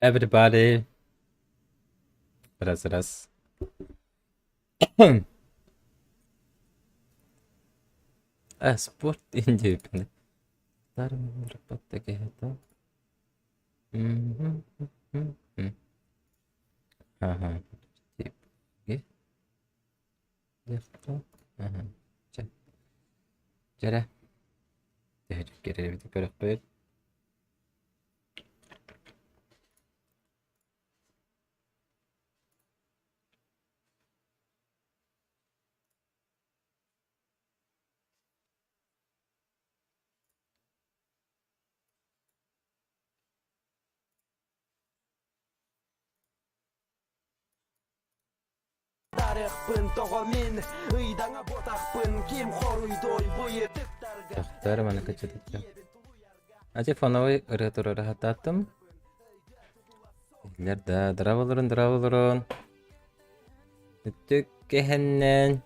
Everybody. Раз. Спорт индивидуально. Даром работа это. Ага. Тип. Легко. Ага. Ча. Жара. Гэрээ көрөх бай. Тарихпын тоғымен ыйдаңа ботақпын кем хоруйдой бойы тіптарга Тахтар мана качататта. Аче фоновый ыры-туры хататтым. Илерда драволорун. Үттүк кехеннен.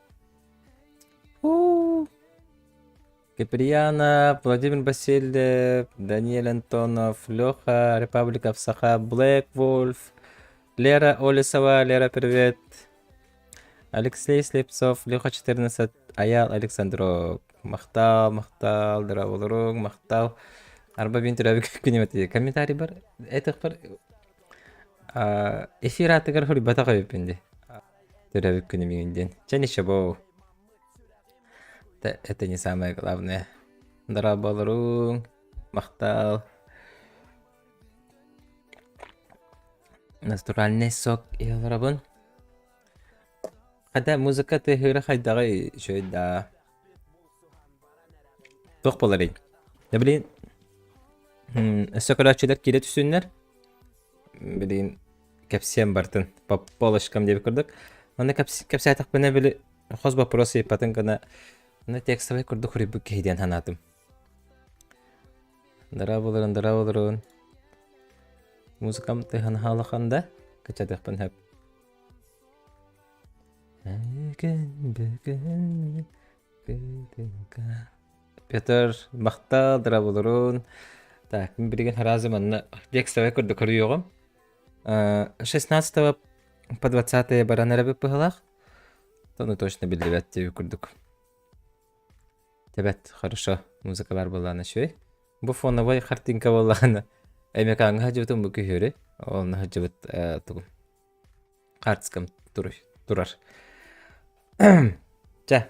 Киприана, Владимир Васильев, Даниэль Антонов, Леха, Репаблика Саха, Блэк Вольф, Лера Олесова, Лера, привет. Алексей Слепцов, Леха 14, Аял Александров, Махтал, Драволорун, Махтал. Арба бин түрәбик күнемети. Комментарий бар. Этих бар. Эфир атыгар хури батага бепенде. Түрәбик күнемегенден. Чаниша бо. Это не самое главное. Драволорун, Махтал. Натуральный сок яларабын. Хада музыка тыгыры хайдагы шөйда. Тох боларын. Ne bileyim. Sökülakçılar kire түсүннер. Bileyim. Кепсем бартын. Полышкам деп көрдік. Оны кепсе атақ біне білі. Хоз вопросы епатын гана. Оны текстовай көрдік хүрібі кейден ханатым. Дара болырын. Музыкам тыхан халықанда. Качадық бін хәп. Петр, Махтал, дара болырын. Так, мен білген харазым анна текстовай көрдік көріуғым. 16 по 20 баранара біп бұғылақ. Тоны точно білдебет деп көрдік. Тебет, хорошо. Музыкалар болғаны шөй. Бұл фоновай картинка болғаны. Әмек аңға жібітім бұл күйері. Олны жібіт тұғым. Қартыскам тұрар. Жа.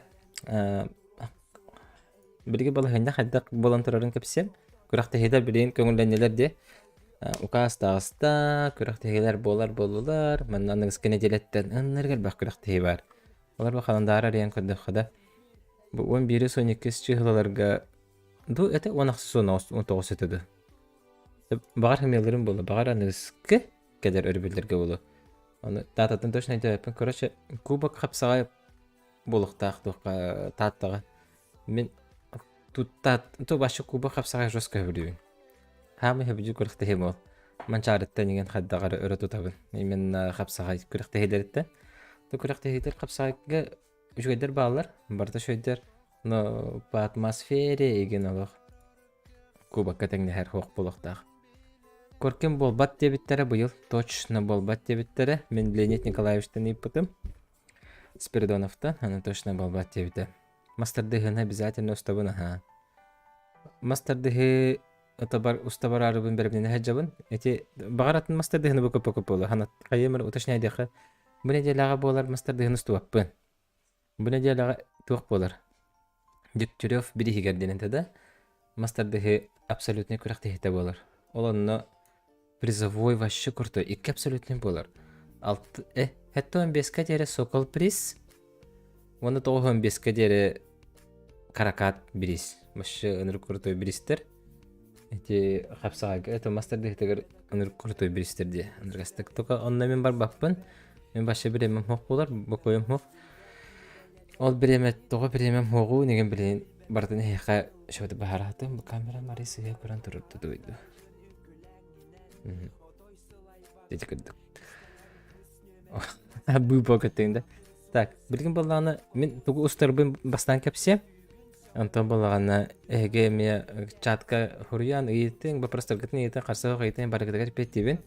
Білге болғанда қайдақ болан тұрарын көпсем. Күрақты хейдер білейін көңілденелер де. Укас тағыста, күрақты хейлер болулар. Мәннан ыңыз делеттен ұннергел бақ күрақты хей бар. Олар бақаландары рейін көрдік қада. Бұл 11-12 чығылаларға ду әті 16-19 өтеді. Бағар хемелерім болу. Бағар аңызғы кәдер өрбілдерге болу. Оны тататын точно айта өпін. Көрәші, кубак қапсағай болуқтақ таттаға. Мен ту башы кубак қапсағай жосқа өбілуін. Хамы хебжи күрәхтә хемол. Манчарытта нигән хаддагары өрә тутабын. Мен хапсагай күрәхтә хедердә. Ту күрәхтә хедер хапсагайга үҗгәдер баллар. Барда шөйдер. Но по атмосфере иген алак. Кубакка тәңне һәр хок булактак. Көркем болбат дебиттере быел. Точно болбат дебиттере. Мен Леонид Николаевичтан иппытым. Спиридоновтан. Аны точно болбат дебите. Мастердыгын обязательно устабын. Мастердыгы Устабар арыбын бербінен әджабын. Эти бағаратын мастер дегіні бүкіп болы. Ханат қайымыр уташнай деқі. Бұны делаға болар мастер дегіні ұстуаппын. Бұны делаға туақ болар. Дюктюрев бірі хигерденен тәді. Мастер деги абсолютный күрәқті хеті болар. Ол онына призовой вашы күрті. Икі абсолютный болар. Хәтті 15-ка дері Сокол приз. Оны 15-ка дері Каракат біріз. Машы ұныр күрті бірістер. Эти хапсаага это мастер дегтегер ыныр куртой биристерди. Андыргастык тока онна мен бар баппын. Мен башы биремем хок болар, бокоем хок. Ол биремет тога биремем хогу неген билен бардын хека шөйдө бахаратым. Бу камера марисиге көрөн турду дойду. Дети кырдык. Бу покетенде. Так, билген баланы мен тугу устарбын бастан кепсе. Антон балағана әгеме чатка хұриян үйеттің, бұл просто гітін етін қарсығы қайтын барығыдығар петтебін.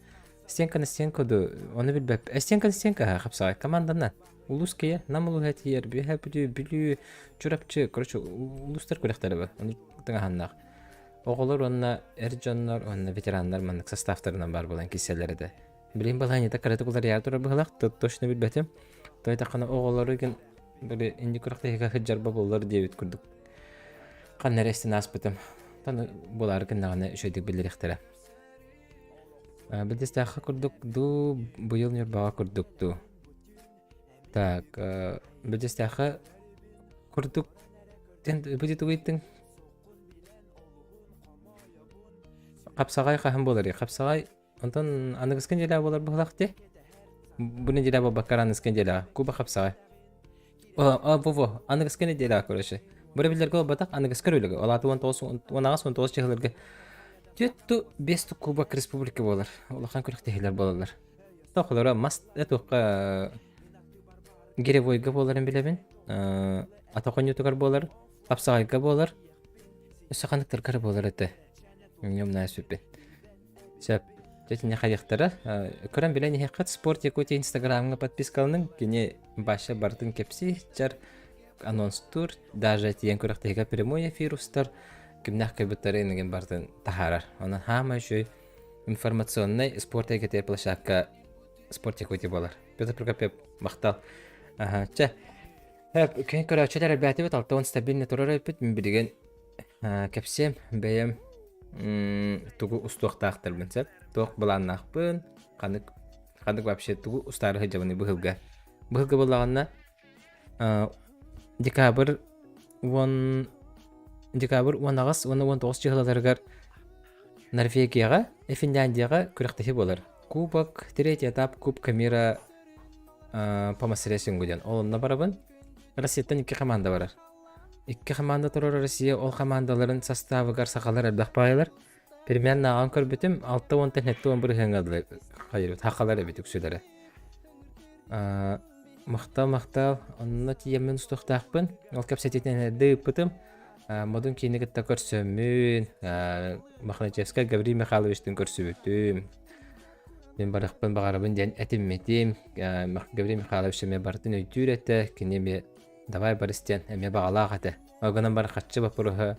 Стенка ду, оны билбеп. Стенка хапсагай команданан. Улус кие, нам улу хатиер, биха билүү, чурапчы, короче, улустар көрөктөрү бар. Оны таңаханнак. Оголор онна эржоннор, онна ветерандар маннык составтарынан бар болан киселери де. Билим баланита каратыкулар ярдыр быгалак, точно билбетим. Тойта кана оголору ген бир инди көрөктө хыджарба боллар дебит күрдүк. Каннерестин аспытым. Таны болар кеннаганы шөйдүк билдирихтере. Билдестаха күрдүк ду, быйыл нюрбага күрдүк ду. Так, билдестаха күрдүк. Бүдү тугуйттың Капсагай кахым болар. Капсагай онтон аныгыскен желе болар быгалакты. Буны желе бакараныскен желе. Куба капсагай. Во, аныгыскен желе көрөшө. Бары билерге батак аныгыскар өлөгө. Олаты 19 чыгылырга. Төттү 5 Кубок республика болар. Улахан көрөктөгүлөр болалар. Тохлора маст этокка Геревойга боларын билебин. Атаконютугар болар. Капсагайга болар. Сакандыктар болар эте. Нёмна сүппе. Сеп, жетине хайыктары. Көрөн билен хакат спорт якути инстаграмга подпискалының кене башы бардын кепси чар анонс тур, даже тиен көрөктөгө прямой эфир устар. Кимнах кебеттери неген бардын тахарар. Онан хама жөй информационный спорт якути площадка спорт якути болар. Петр Прокопьев мактал. Ча. Кен көрөчөлөр бәтибе талтон стабильный турар эпит билген кепсем бәем тугу устуктактыр бенсеп. Ток буланнакпын. Кандык вообще тугу устары хыжабыны быгылга. Быгылга болганна декабрь 10 агыс 19 чыгыларыгар Норвегияга, Финляндияга күрөктөһү болар. Кубок, третий этап Кубка мира по массересингуден. Олонна барабын. Россиядан 2 команда бар. 2 команда турар Россия ол командаларын составыгар сакалар элбакпайлар. Примерно анкор бүтүм 6-10 тенеттон бир хеңгадылар. Кайры такалар бит үксүлөрө. Мактал, онна тиемен устуктакпын. Ол капсететен дыпытым. Модун кинеге көрсөмүн. Махначевска Гаврий Михайловичтин көрсөбүтүм. Мен баракпын багарабын ден этимметим. Гаврий Михайлович ме бартын өйтүрөтө, кинеме давай барыстен эме багалагаты. Огонан бар катчы бапыры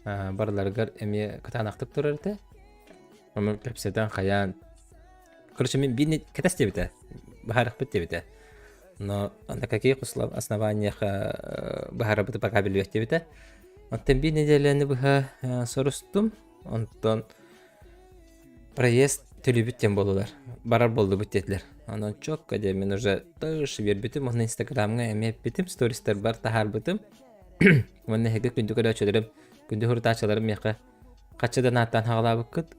барларгар эме катанактып турарды. Аны кепседен каян. Короче, мен бини катастебите. Бахарык бите. Но на каких основаниях бахарабыты пока билбектебите. Оттен бир неделени быха сорустум. Онтон проезд төлөбүттен болулар. Барар болду бүттетлер. Анан чок каде мен уже тыш бербитим, оны инстаграмга эмеп битим, стористер бар тахар битим. Мына хеге күндүгө өчөлөрүм, күндү хуртачаларым мека качадан аттан хагалабыкыт.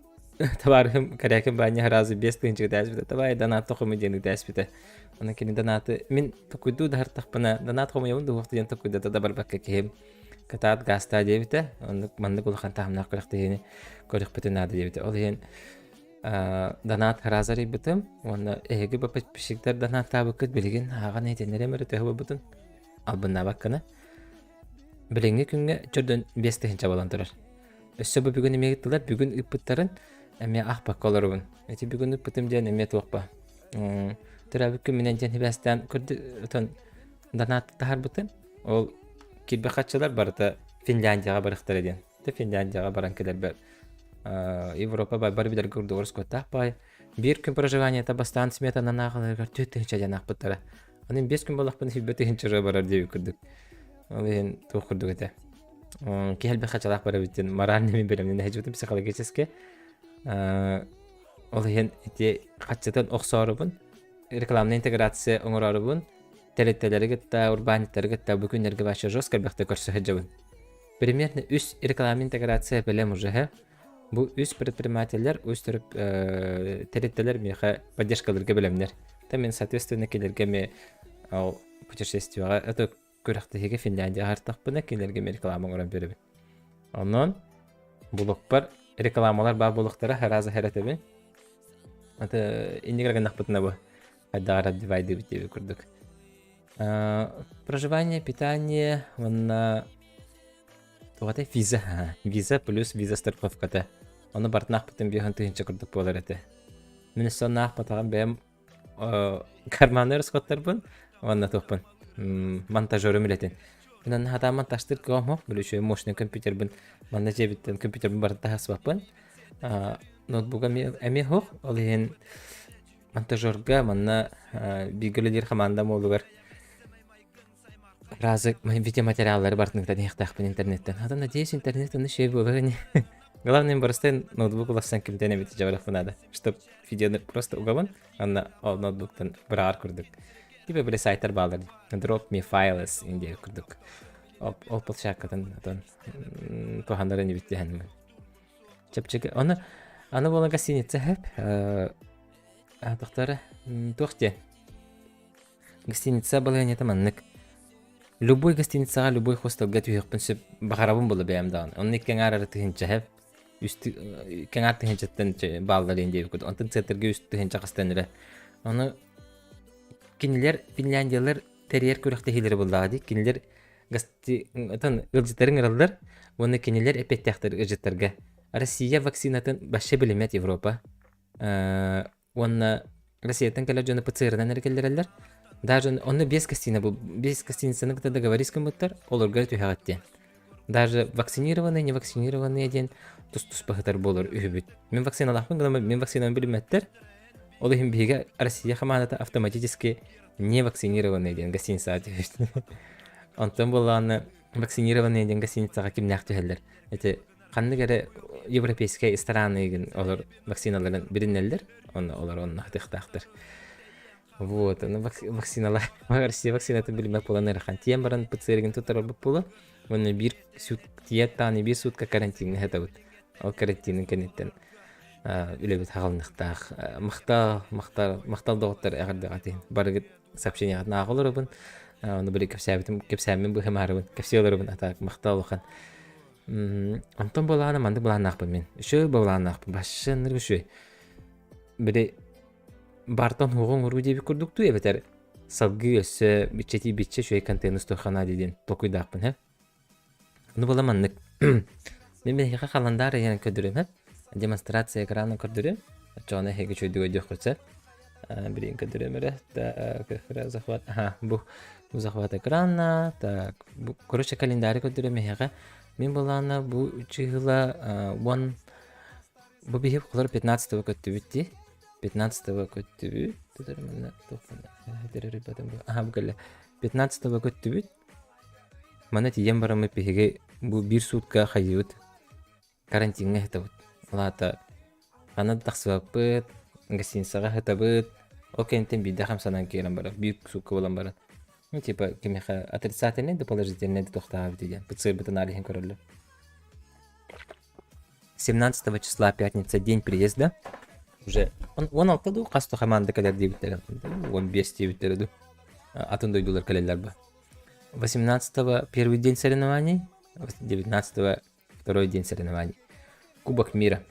Табарым каракым баня разы 5 тынчык дәсбите. Табай данат токумы денег дәсбите. Аны кини данаты мен токуйду да хартакпына данат токумы юнду вакытын токуйда да бар бакка кем. Катат гаста дебите. Аны манды булхан тахмна кырыктыгыны көрүк битен ады дебите. Ол ен данат харазары битим. Оны эге баппишиктер данат табыкыт билген ага нетенере меретеге бутун. Албына баккана. Биленге күнгө чөрдөн 5 тынча балан турар. Өссөбө бүгүн эмегиттилер, бүгүн ыппыттарын эме ахпак колорубун. Эти бүгүн ыппытым ден эме токпа. Төрөбүккө менен жен хибастан көрдү тон данат тахар бутун. Ол кирбе катчылар барда Финляндияга барыктар эден. Финляндияга баран келер бер. Европа бар бидер көрдү оруско таппай. Бир күн проживание табастан смета нанагыларга 4 тынча жан ахпыттары. Анын 5 күн болакпын хиббети хинчера барар деп көрдүк. Ал ен токурдук эте. Кехелбе хачалак бара биттен моральный мен беремне хежутум психологически. Ол ен эти хачатан оксорубун. Рекламный интеграция оңорорубун. Телетелерге та урбаниттарга та бүкүнөргө башы жестко бекте көрсө хежебин. Примерно 3 рекламный интеграция белем уже. Бу 3 предпринимательлер өстүрүп телетелер меха поддержкаларга белемнер. Тамен соответственно келерге ме путешествияга это көрөктөһүгө Финляндия артакпына келерге реклама көрөп беребин. Онон булукпар рекламалар бар булуктара харазы харатабын. Ата индигерген нахпытына бу. Адара дивайды битеби көрдүк. Проживание, питание, вона тугата виза плюс виза страховката. Оны бартнах потом беган тыгынча көрдүк болар эте. Мен соннаах батаган бэм карманер скоттербын. Онна топпун. Монтажерым билетин. Мен хата монтажтыр кому, билүшө мощный компьютер бин. Манна жебиттен компьютер бин барда хасбаппын. Ноутбуга эми хох, ол ен монтажерга манна бигелер команда молугар. Разы видеоматериаллары бартыныктан яктакпын интернеттен. Ада надеюсь, интернеттен шей болар. Главное, просто ноутбук уласан кимден эбит жабарак надо, чтоб видеоны просто угаван, анна ол ноутбуктан браар курдук. Типа биле сайттар балдар. Drop me files инде курдук. Ол полшаккатын атан тухандары не битти ханмы. Чапчык аны бола гостиница хеп. Доктора тухте. Гостиница была не таманнык. Любой гостиницага, любой хостелга түйөкпүн сөп багарабын болу бээмдаган. Onun ikken ararı tühünce hep. Üstü kenar tühüncetten bağları indi. Ondan центрге üstü tühünce kastanıra. Onu kiniler Finlandiyalılar teriyer körükte hileri bulladı. Kiniler atan ılcıtların ırıldır. Onu kiniler epetyaktır ılcıtlarga. Россия vaksinatın başa bilimet Avrupa. Onu Россиятан келер жона ПЦР-дан эркеллерелер. Даже оны без гостиницаны когда договорись кому-то, олорга тюхагатте. Даже вакцинированные, не вакцинированные ден тус пахатар болор үһүбүт. Мен вакциналахпын, мен вакцинаны билметтер. Ол ихим биге Россия хаманата автоматически не вакцинированные ден гостиница атыгыш. Онтон боланы вакцинированные ден гостиницага кимнак тюхеллер. Эти канныгere европейские страны олор вакциналарын биринеллер. Олар онна тыхтактыр. Вот, вакциналар. Россия вакцинатын билмек болан эрхан. Тиен баран ПЦР-ген тутар олбуп болу. Оны бир сутка карантин хетабыт. Ол карантинин кенеттен үлебит хагалныктах. Мактал доктор эгерде гатин. Барыгыт сообщение гатна аголорбун. Оны бир кепсәмен бу хемарыбын. Кепсиолорбун атак мактал охан. Антон боланы манды буланакпын мен. Үшө буланакпын. Башыныр үшө. Бире бартан хугон уру деп курдукту эбетер. Сабгы өссө биче шөй контейнер стохана деген токуйдакпын, he. Аны боламаннык. Мен бехе каландар яны көдүрөм, he. Демонстрация экраны көрдүрөм. Жана хеге чөйдү өйдө кырса. Бирин көдүрөм эре. Так, захват. Бу захват экрана. Так, бу короче календарь көдүрөм хеге. Мен боланы бу чыгыла бу бихип кулар 15-го көттү битти. 15-го көттүбүт. Бу 15-го көттүбүт. Мана тиен барамы пеге бу бир сутка хайыт. Карантинге хетабыт. Лата аны таксыбаппыт, гостиницага хетабыт. Окентен биде хамсанан келен бара. Бир сутка болан бара. Типа кемеха отрицательный да положительный да тохтаабы деген. ПЦР битен алихин көрөлү. 17 числа пятница, день приезда. Уже он алкаду касто команда калер дебиттер. Он 15 дебиттер. Атын дойдулар калерлер ба. 18-го первый день соревнований, 19-го второй день соревнований. Кубок мира.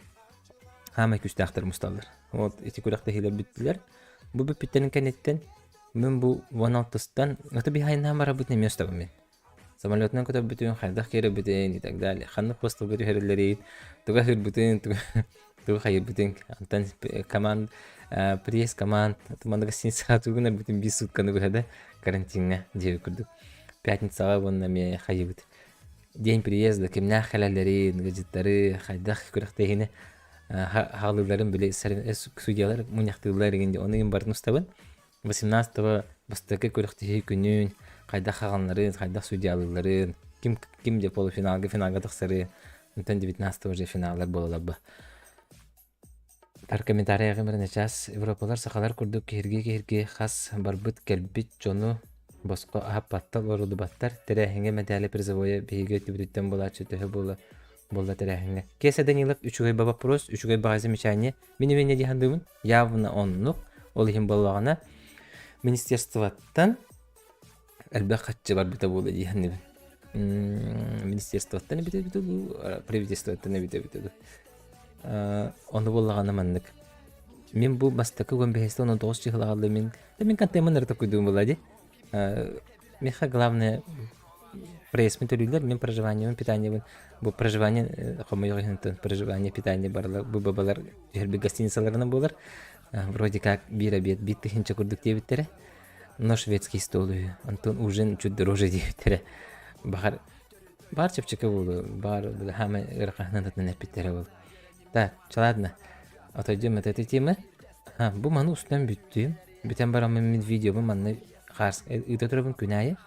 Хама күстахтар мусталдар. Вот эти куракта хилер биттилер. Бу биттенин кенеттен мен бу 16-тан это бихайна работа место мен. Самолетный көтөп бүтүн хайдах кере бүтүн и так далее. Ханны постол берүү херлери, туга хер бүтүн, туга хайыр бүтүн. Антан команд, пресс команд, команда гостиница тугунар бүтүн 5 сутканы бухада карантинге жеп курдук. Пятницага вонна ме хайыбыт. День приезда кимна халалери, гаджеттары, хайдах көрөктөгүнө халыларын биле судьялар мунактылар дегенде оны бардын устабын. 18-го бастакы көрөктөгү күнүн кайдах хаганларын, кайдах судьялыларын, ким же полуфиналга, финалга тахсары, 19-го же финаллар болалабы. Тар комментарийга мирне час Европалар сакалар курдук кирге хас барбыт келбит жону боско апаттал оруду баттар терехинге медали призовое бейге түбүттен болачы төһө болла терехинге. Кесе Данилов 3-гай баба прос, 3-гай багазы мечане. Мене дихандымын явно оннук ол хим боллагана министерствоттан әлбәт хатчы бар бите болду диханны. Министерствоттан бите правительствоттан бите. Оны боллагана мандык. Мен бу бастакы 15-19 чыгылагалы мен кантеманер такойдум болади. Меха главное проезд төлөйлөр мен проживание, питание бу проживание, проживание, питание барлар, бу бабалар жерби гостиницаларына болар. Вроде как бир обед бит хинче курдук дебиттере. Но шведский стол. Антон ужин чуть дороже дебиттере. Бар чепчеке болду. Бар хама ыркахнан нәпиттере бол. Так, ладно. Отойдем от этой темы. Бу ману үстен бүттүм. Бүтен барамын мен видео бу манны харс итөтөрөбүн күнайы.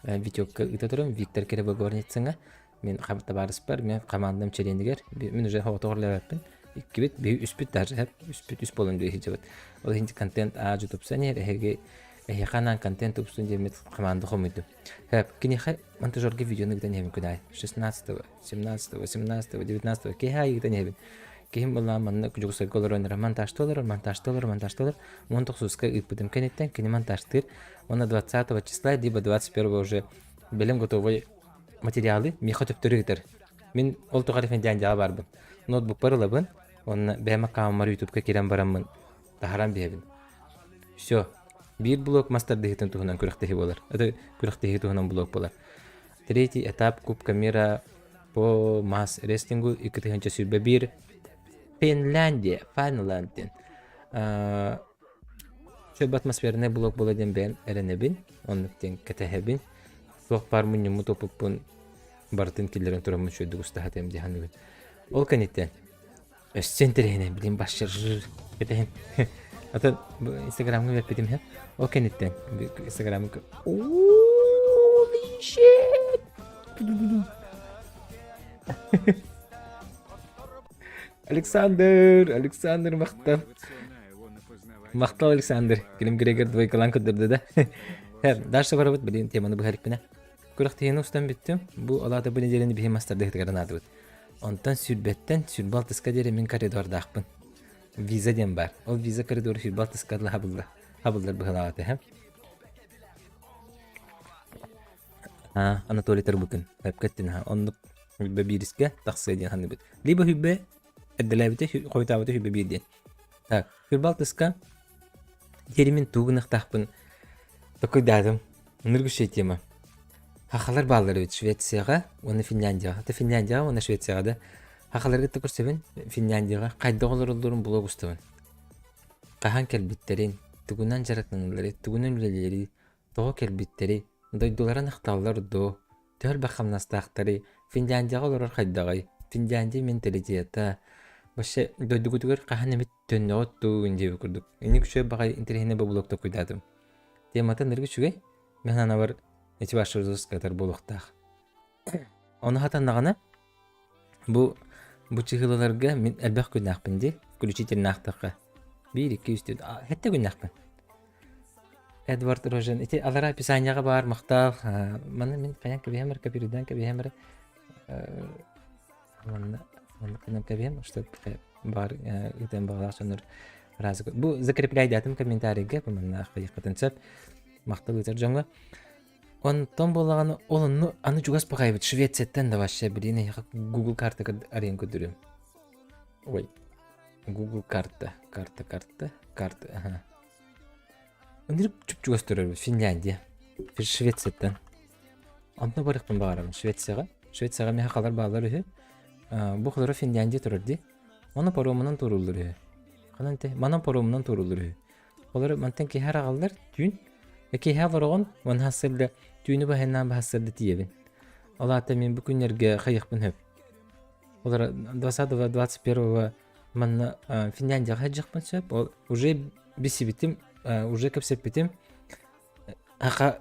Видеока итөтөрөм Виктор Керебе горницаңа. Мен кабытта барыс бар. Мен командам челендигер. Мен уже фотографлаппын. Икки бит, бир үс бит даже, үс бит үс болон дей хижебет. Ол хинти контент аажу топсанер, эге ханан контент топсын демет команда хомыды. Кинеха монтажерге видеоны гитен хем күнай. 16-го, 17-го, 18-го, 19-го кехай гитен хем. Кехим болла манна күжүксө колорон монтажтолор. Монтоксуска иппытым кенеттен кини монтажтыр. Она 20 числа либо 21 уже белем готовый материалы меха төптөрүгүтөр. Мен ол тугарифен жанжа барбын. Ноутбук барылабын. Онна бәма камар ютубка кирен барамын. Тахаран бебин. Всё. Бир блок мастер дехитен тухунан күрәктеһи болар. Это күрәктеһи тухунан блок болар. Третий этап Кубка мира по масс рестлингу икетенче сүрбе бир Финляндия. Шөб атмосферне блок боладен бен эренебин. Оннуктен кетехебин. Сок бар муньму топуппун бартын киллерен турамын шөйдүк устахатем диханыбын. Ол канеттен. Өссен терейне билим башыр кетехин. Ата Instagram'ı verpedim hep. O kenitten Instagram'ı. Holy shit. Александр мактап. Мактап Александр. Келим Грегор двойкалан кыдырды да. Дальше барабыт билин теманы бу хариппина. Күрәктеһине устан биттим. Бу алада бу неделени бихи мастер дехтегерен адыбыт. Онтан сүрбеттен сүрбалтыска дере мен коридордакпын. Виза дем бар. Ол виза коридору сүрбалтыскадла хабылдар быхалааты хэм. Анатолий Тарбукин. Хэпкеттин оннук хүббе бириске тақсы ден ханыбыт. Либо хүббе эдделебите койтабыты хүббе бирден. Так, сүрбалтыска теримин тугынық тақпын. Такой дадым. Ныргүшей тема. Хахалар баллары бит Швецияга, оны Финляндияга. Это Финляндияга, оны Швецияга да. Хахаларга тыкырсыбын Финляндияга кайда олорулдурун було густабын. Кахан келбиттерин, тугунан жаратнанлары, тугунан үлелери, того келбиттери, дойдуларан ахталлар до, төл бахамнастақтары, Финляндияга олорор кайдагай, Финляндия менталитета, башы дойдугутугар кахан эмит төннөгөт тугун деп көрдүк. Эни күчө багай интернетне блогта койдадым. Темата ныргы чүгей, мен ана бар эти ваши катар болуктах. Оны хатаннагана бу чыгыларга мен элбек күнакпын ди, включитель нактакка. 1-2 үстү. Хетте күнакпын. Эдвард Рожен, эти алара описанияга бар мактал. Мана мен каян кебемер, капирдан кебемер. Мана канам кебем, что бар итен баглашыныр разы. Бу закрепляй датым комментарийге, бу мана хакыйкатын сеп мактал үтөр жаңга. Он том болаганы олонну аны жугас багайбыт Швецияттан да башы билине Google карта арен көдүрөм. Ой. Google карта. Ага. Ондип чуп-чугас төрөбүт Финляндия. Швецияттан. Антны барыктын багарам Швецияга. Швецияга мен калар баалар бу кылары Финляндия турурди. Оны паромунан турулдуру. Кананте мана паромунан турулдуру. Олар мантен ки хар агалдар түн эки хаваргон он хасылды түнү баһанан баһасылды тиебин. Алата мен бу күннерге кайыкпын хөп. Олар 20-21 мен Финляндияга хаҗыкпын сөп. Ол уже бисибитим, уже кепсепитим. Ака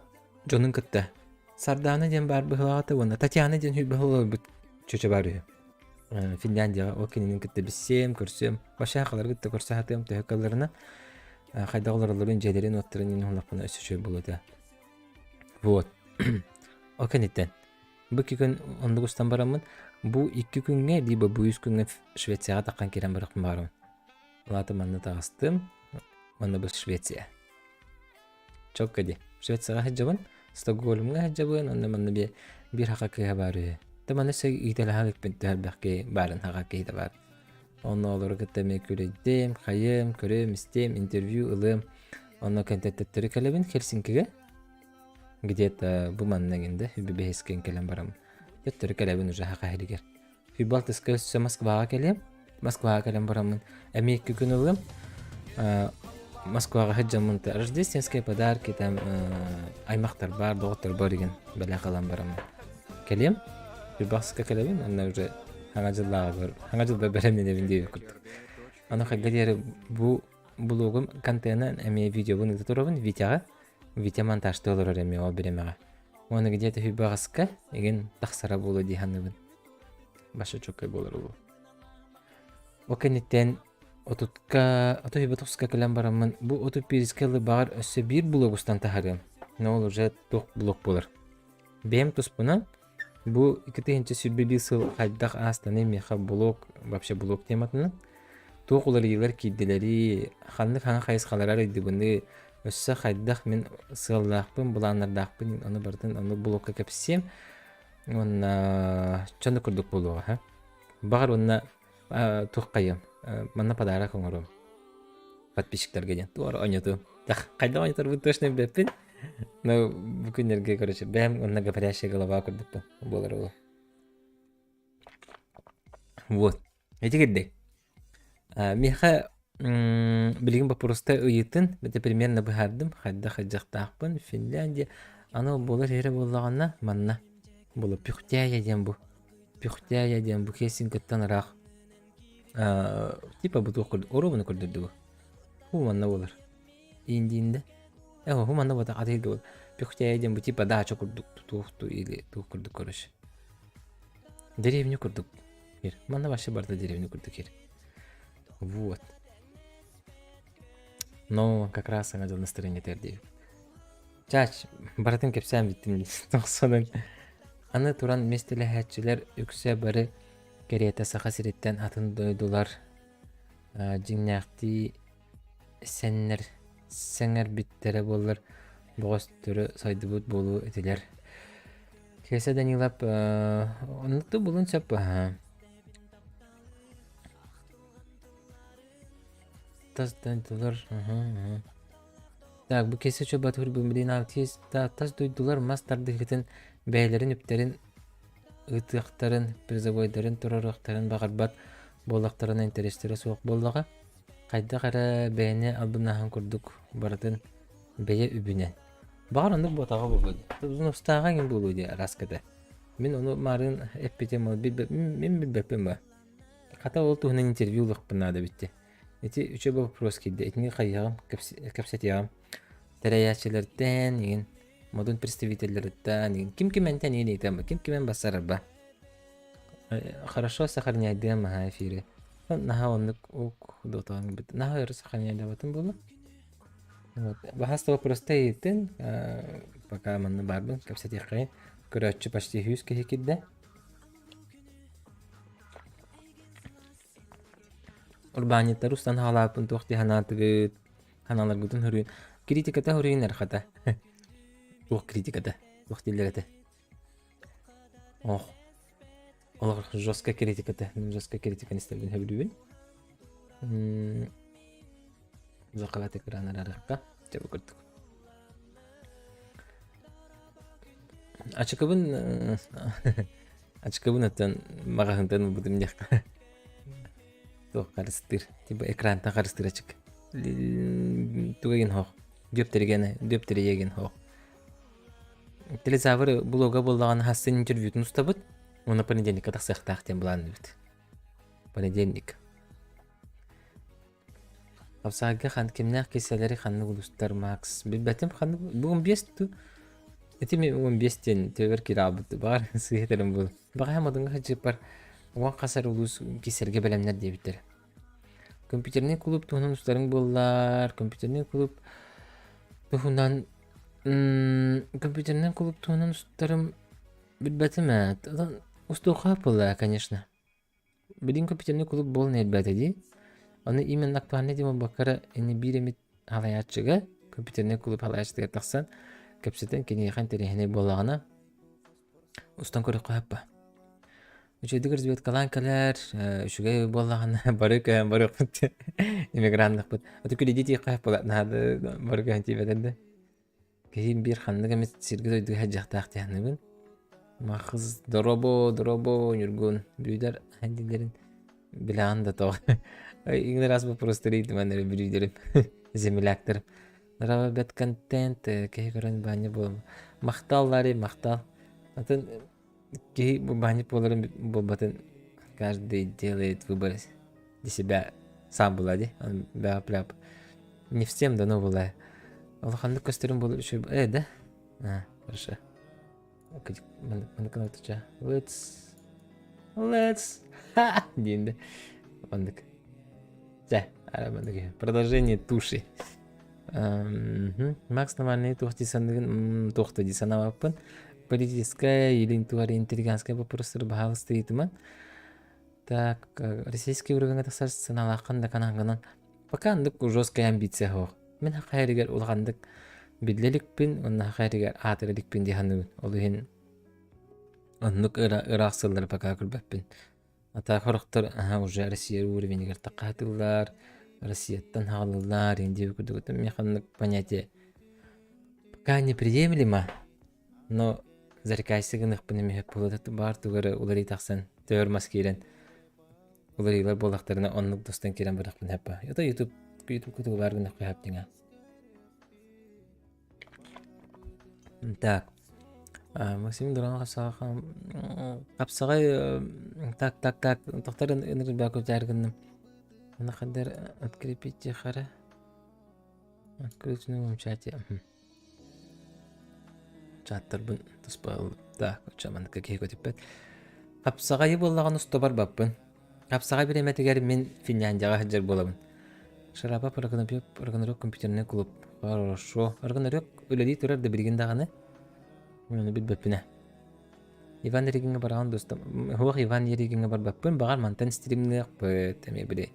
жонун кытта. Сардана ден бар быхлата вона. Татьяна ден хүбхлы бит чөчө бары. Финляндияга окенин кытта бисем, көрсөм. Баша калар кытта көрсөтөм төкөлөрүнө. Кайдагыларын жедерин оттырын онлапына өсөчө болот. Вот. Окенитен. Бу күн ондугустан барамын. Бу 2 күнгө либо бу 3 күнгө Швецияга таккан керен баракмын барам. Лата манна тагыстым. Манна бу Швеция. Чоккади. Швецияга хаҗабын, Стокгольмга хаҗабын, анда манна бир хакыга бары. Таманы сей ителахак бинтер бакки барын хакыга да бар. Onu olarak etme küreddim, kayım, körüm, istem, interview, ılım. Onu kontaktetleri kalabın Helsinki'ye. Где-то bu mannaginde hübbe behesken kelem baram. Yetleri kalabın uca haka heliger. Hübbe altıska üstüse Moskva'ya kelem. Moskva'ya kelem baramın. Emek gün ılım. Москвага хаджамынта рождественский подарки там аймактар бар, доғыттар бар деген бәлә калам барам. Келем, bir баска келем, анда уже хаңа жылда беремне дебинде күрдүк. Аны хагадер бу блогум контентен эме видео буны туробун Витя монтажды олар эме ол беремега. Оны где-то bir баска еген тахсара болу диханыбын. Башы чоккай болар ул. Окенеттен отутка отуйбатуска келем барамын. Бу отупирискелы бар өссө бир блогустан тахарым. Но ол уже тох блог болар. Бем туспунан бу 2-нче сүрбе сыл хайдах астаны меха блог, вообще блог тематынан. Тох улар йылар кидделери ханны хана хайсхаларар иди буны өссө хайдах мен сыллахпын, буланнардахпын, аны бартын аны блогка кепсем. Онна чоны курдук болуга, ха. Багар онна тухкайым. Манна подарок оңорум. Подписчиктерге ден. Туар ойноту. Так, кайда ойнотор бу точно беппин. Но бу күннерге короче, бәм онна гапарящая голова курдукпун. Болар ол. Вот. Эти киддей. Меха билигин вопроста ыйытын, бете примерно быхардым. Хайда хаджактаакпын. Финляндия. Аны болар ере боллаганна манна. Болу пюхтяя ден бу. Пюхтяя ден бу кесин кыттан рах. Типа бутух курду. Оробуну курдурду бу. Ху манна болар. Индиинде. Ху манна бота катыйды бол. Пюхтяя ден бу типа дача курдук. Тухту или тух курдук короче. Деревню курдук. Хер. Манна башы барда деревню курдук хер. Вот. Но как раз она дал настроение терди. Чач, баратын кепсем биттим. Тохсонун. Аны туран местеле хәтчеләр үксә бары керете сахасиреттен атын дойдулар. Жиңнәкти сәңер биттере болар. Боғыз түрі сайдыбыт болу етілер. Кесе Данилап онлықты болын сөп. Таз дойдулар. Так, bu kese çöp atır bu bilin avtiz taz duydular mastарды хитин бәйләрен үптерин ытыктарын призовойдарын турарыктарын багарбат болактарын интерестері соқ болдыга кайда кара бәйне албынахан курдук бардын бәйе үбүнен багарындык ботага болду узун устага ким болуди раскада мен оны марын эппетем мен билбеппен ба ката ол туһунан интервью лыкпына да битти эти үчө вопрос кидде этни кайягым кепсетягым терәячеләрдән еген модун представительләрдән еген ким-кимәнтән еген әйтәм ким басарыр ба хорошо сохраняйдым эфире наха онлык ок дотан бит наха сохраняйда батым булды вот бахаста вопроста әйтен пока манны барбын кепсетягы көрәчү почти 100 кидде урбаниттар устан халапын тохти ханатыгы ханалар гутун хөрүн критиката хөрүнер хата ох критиката вактилерете ох олар жестко критиката истелбин хөбүлүн закалат экранарарыкка деп көрдүк ачкабын аттан магахынтан будым дек тох карыстыр типа экрандан карыстыр ачык туген хох дөптергені хох телезавр блога боллаган хасын интервьютун устабыт оны понедельникка тахсыктактен булан бит понедельник Апсага хан кимнах кеселери ханны улустар Макс билбетим хан бүгүн бесту этими бүгүн бестен төвөр кирабыт бар сыйтерим бул бага модунга хажыпар уан касар улус кесерге белемнер дебиттер компьютерный клуб туһунан устарың боллар компьютерный клуб туһунан компьютерный клуб туһунан устарым билбетиме устуха була конечно билин компьютерный клуб бол не билбети аны именно актуальный дема бакара эни биремит халаячыга компьютерный клуб халаячыга таксан кепсетен кени хан терехне боллагана устан көрүп кайаппа Учедик развед каланкалар, шугай боллаган барык иммигранттык бут. Атыкүле дити кайып болат нады барык антибеденде. Ким бир ханныга мет сирге дойду хажактак тяныбын. Махыз дробо юргун бүдер хандилерин Bilan da to. Игнор раз бы просто рейд манер брюдерим. Земляктерим. Нрава бет контент кей көрөн баны бол. Макталлары мактал. Атын кей баны боларын болбатын каждый делает выбор для себя сам болады. Он бяп. Не всем дано было. Алханды көстөрүм болуп еще да? Хорошо. Мына канатыча. Let's. Ха! Динде. Мандык. За, арамандык. Продолжение туши. Макс нормальный тухти сандыгын тухта ди санабаппын. Политическая или интуария-интеллигентская вопростар бахал стоитман. Так, российский уровень это саналакан да кананганан. Пока андык жесткая амбиция хох. Мен хакайригер улгандык бидлеликпин, онна хакайригер атырыликпин диханыбын. Олыхин андык ыраксылдар пока күрбәппин. Ата хорохтар уже Россия уровеньгер тақатылар, Россияттан хағылылар, енді күрдігіті механлық понятие пока неприемлемо, но зарекайсыгын ықпыны мехеп болуды бар тугары улари тақсан төр маскерен уларилар болақтарына онлық достан керен бір ықпын хаппа. Ята YouTube күтігі барғын ықпы хаптыңа. Так. Максим Дуран қапсағай так тоқтар энергия бәкі жәргінім ана қадар открепите қара открытный чате чаттар бұн тұспағыл так ұчаман кәкей көтіппет қапсағай боллаған ұсты бар баппын қапсағай бір әмәтігер мен Финляндияға жар боламын шарапа органырок компьютеріне клуб хорошо органырок өлелей тұрарды білгендағаны мен билбеппине. Иван Ерегинге барган достум. Хуак Иван Ерегинге барбаппын, багар мантан стримне кпыт, эме биле.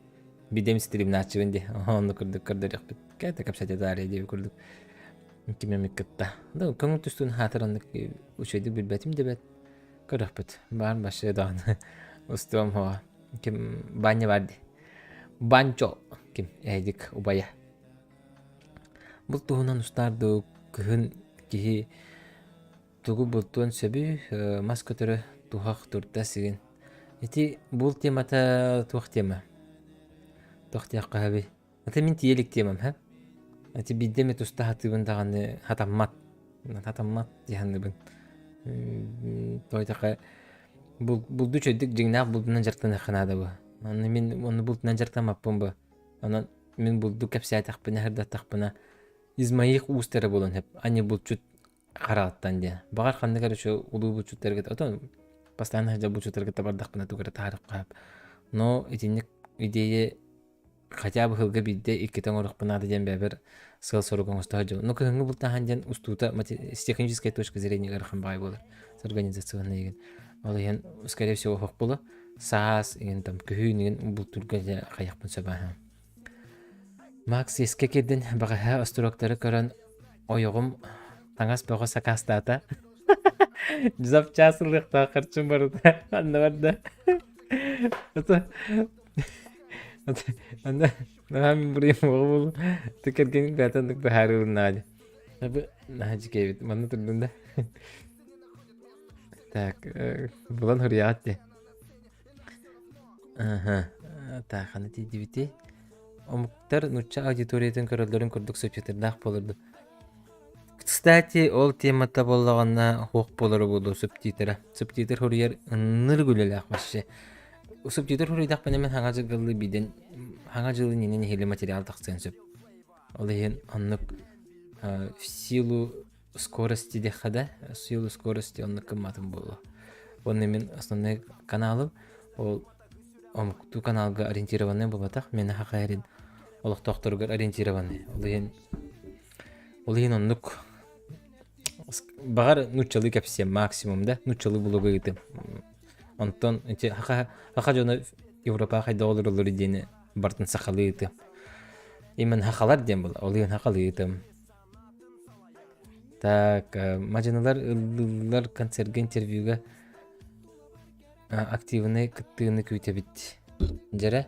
Бидем стримне ачыбынды. Онны көрдүк бит. Кайта капсата дарый деп көрдүк. Кимем миккетта. Да көңүл түстүн хатырындык учайды билбетим дебет. Көрдүк бит. Бар башы дан. Устум хо. Ким баня барды. Банчо ким эдик убая. Бул туунан устарды күн ки тугу бултуан сөбү маска төрө тухак турта сигин. Эти бул темата тух тема. Тохтяққа хаби. Ата мен тиелик темам, ха? Ати биддеме туста хатыбын дағаны хатаммат диханыбын. Тойтақа булду чөйдік жеңнақ булдынан жартан ақынады бұл. Мен оны булдынан жартамаппын бұл. Мен булду кәпсі айтақпына, хырдаттақпына. Измайық уыстары болын хеп. Ани булчут қарағаттан де. Бағар қандығар үші улу булчуттарғы та. Постоянно хажа булчуттарғы табардақпына туғыры тағарып қап. Но етінік идея хотя бы хылга бидде иккетен орықпына адыден бәбір сыл соруган ұсты хажу. Но көхіңгі бұлтан ханжан ұстуыта с технической точки зрения ғарқан бай болыр. С организацияны еген. Ол еген, скорее всего, хоқ болы. Саас, еген там көхүйін еген бұлтурға қаяқпын сөбаға. Макс еске кеден бағаға остуроктары көрін ойығым таңас бағы сақастата. Жүзап часылықта қырчын барыда. Анна барда. Anda namin beri mau tikar gini kelihatan untuk baharu aja. Tapi nah jika itu mana turun dah. Tak bulan hari aja. Tak kan itu diviti. Omuktar nucha auditoriyadan körөлөрүн көрдүк сөпчөтөрдак болурду. Кстати, ол темата боллагана хук болору болду субтитр. Субтитр хорьер ныр гүлелак башы. Субтитр хорийдак мен хаңа жылы биден хаңа жылы ненен хели материал тақсан сөп. Ол еген аннык в силу скорости дехада, в силу скорости аннык кымматын болду. Оны мен основной каналым ол омукту каналга ориентированный болатак, мен хакайрин олық тоқторга ориентированный. Ол еген аннык багар нучалы кәпсе максимум да, нучалы блогы итим. Антон, хақа жона Европа қайда олар дейіні бартын сақалы еті. Имен хақалар дем бұл, ол ең хақалы еті. Так, мажаналар ылылар концертге интервьюға активны күттігіні көйте бітті. Жара?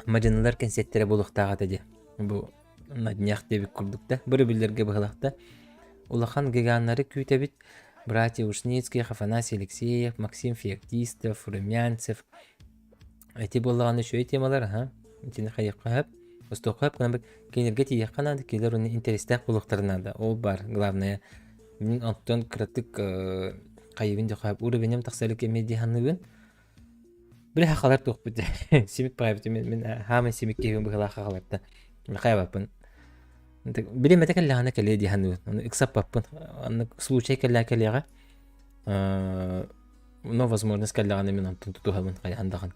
Мажаналар концерттері болуқтаға деді. Бұл надняқ дебік күрдікті. Бірі білдерге бұғылақты. Улахан геганлары көйте бітті. братья Ушницких, Афанасий Алексеев, Максим Феоктистов, Румянцев. Эти боллағаны шөй темалар, Тені қайыққа әп, ұстуққа әп, қанабык кейнерге тейеққан ады, кейлер оны интерестәк болуқтарына ол бар, главное. Мен Антон Кратык қайыбын деқа әп, уровенем тақсалық емеді ханығын. Білі хақалар тоқ бұд. Семік бағайбыды, мен хамын семік кейбін бұғыла хақаларда. Қайбапын. Білі мәті кәліғана кәлі де ханығын. Оны иксап бапын. Случай кәлі кәліға. Но возможность кәліғана мен Антон тұтуғамын қайғандағын.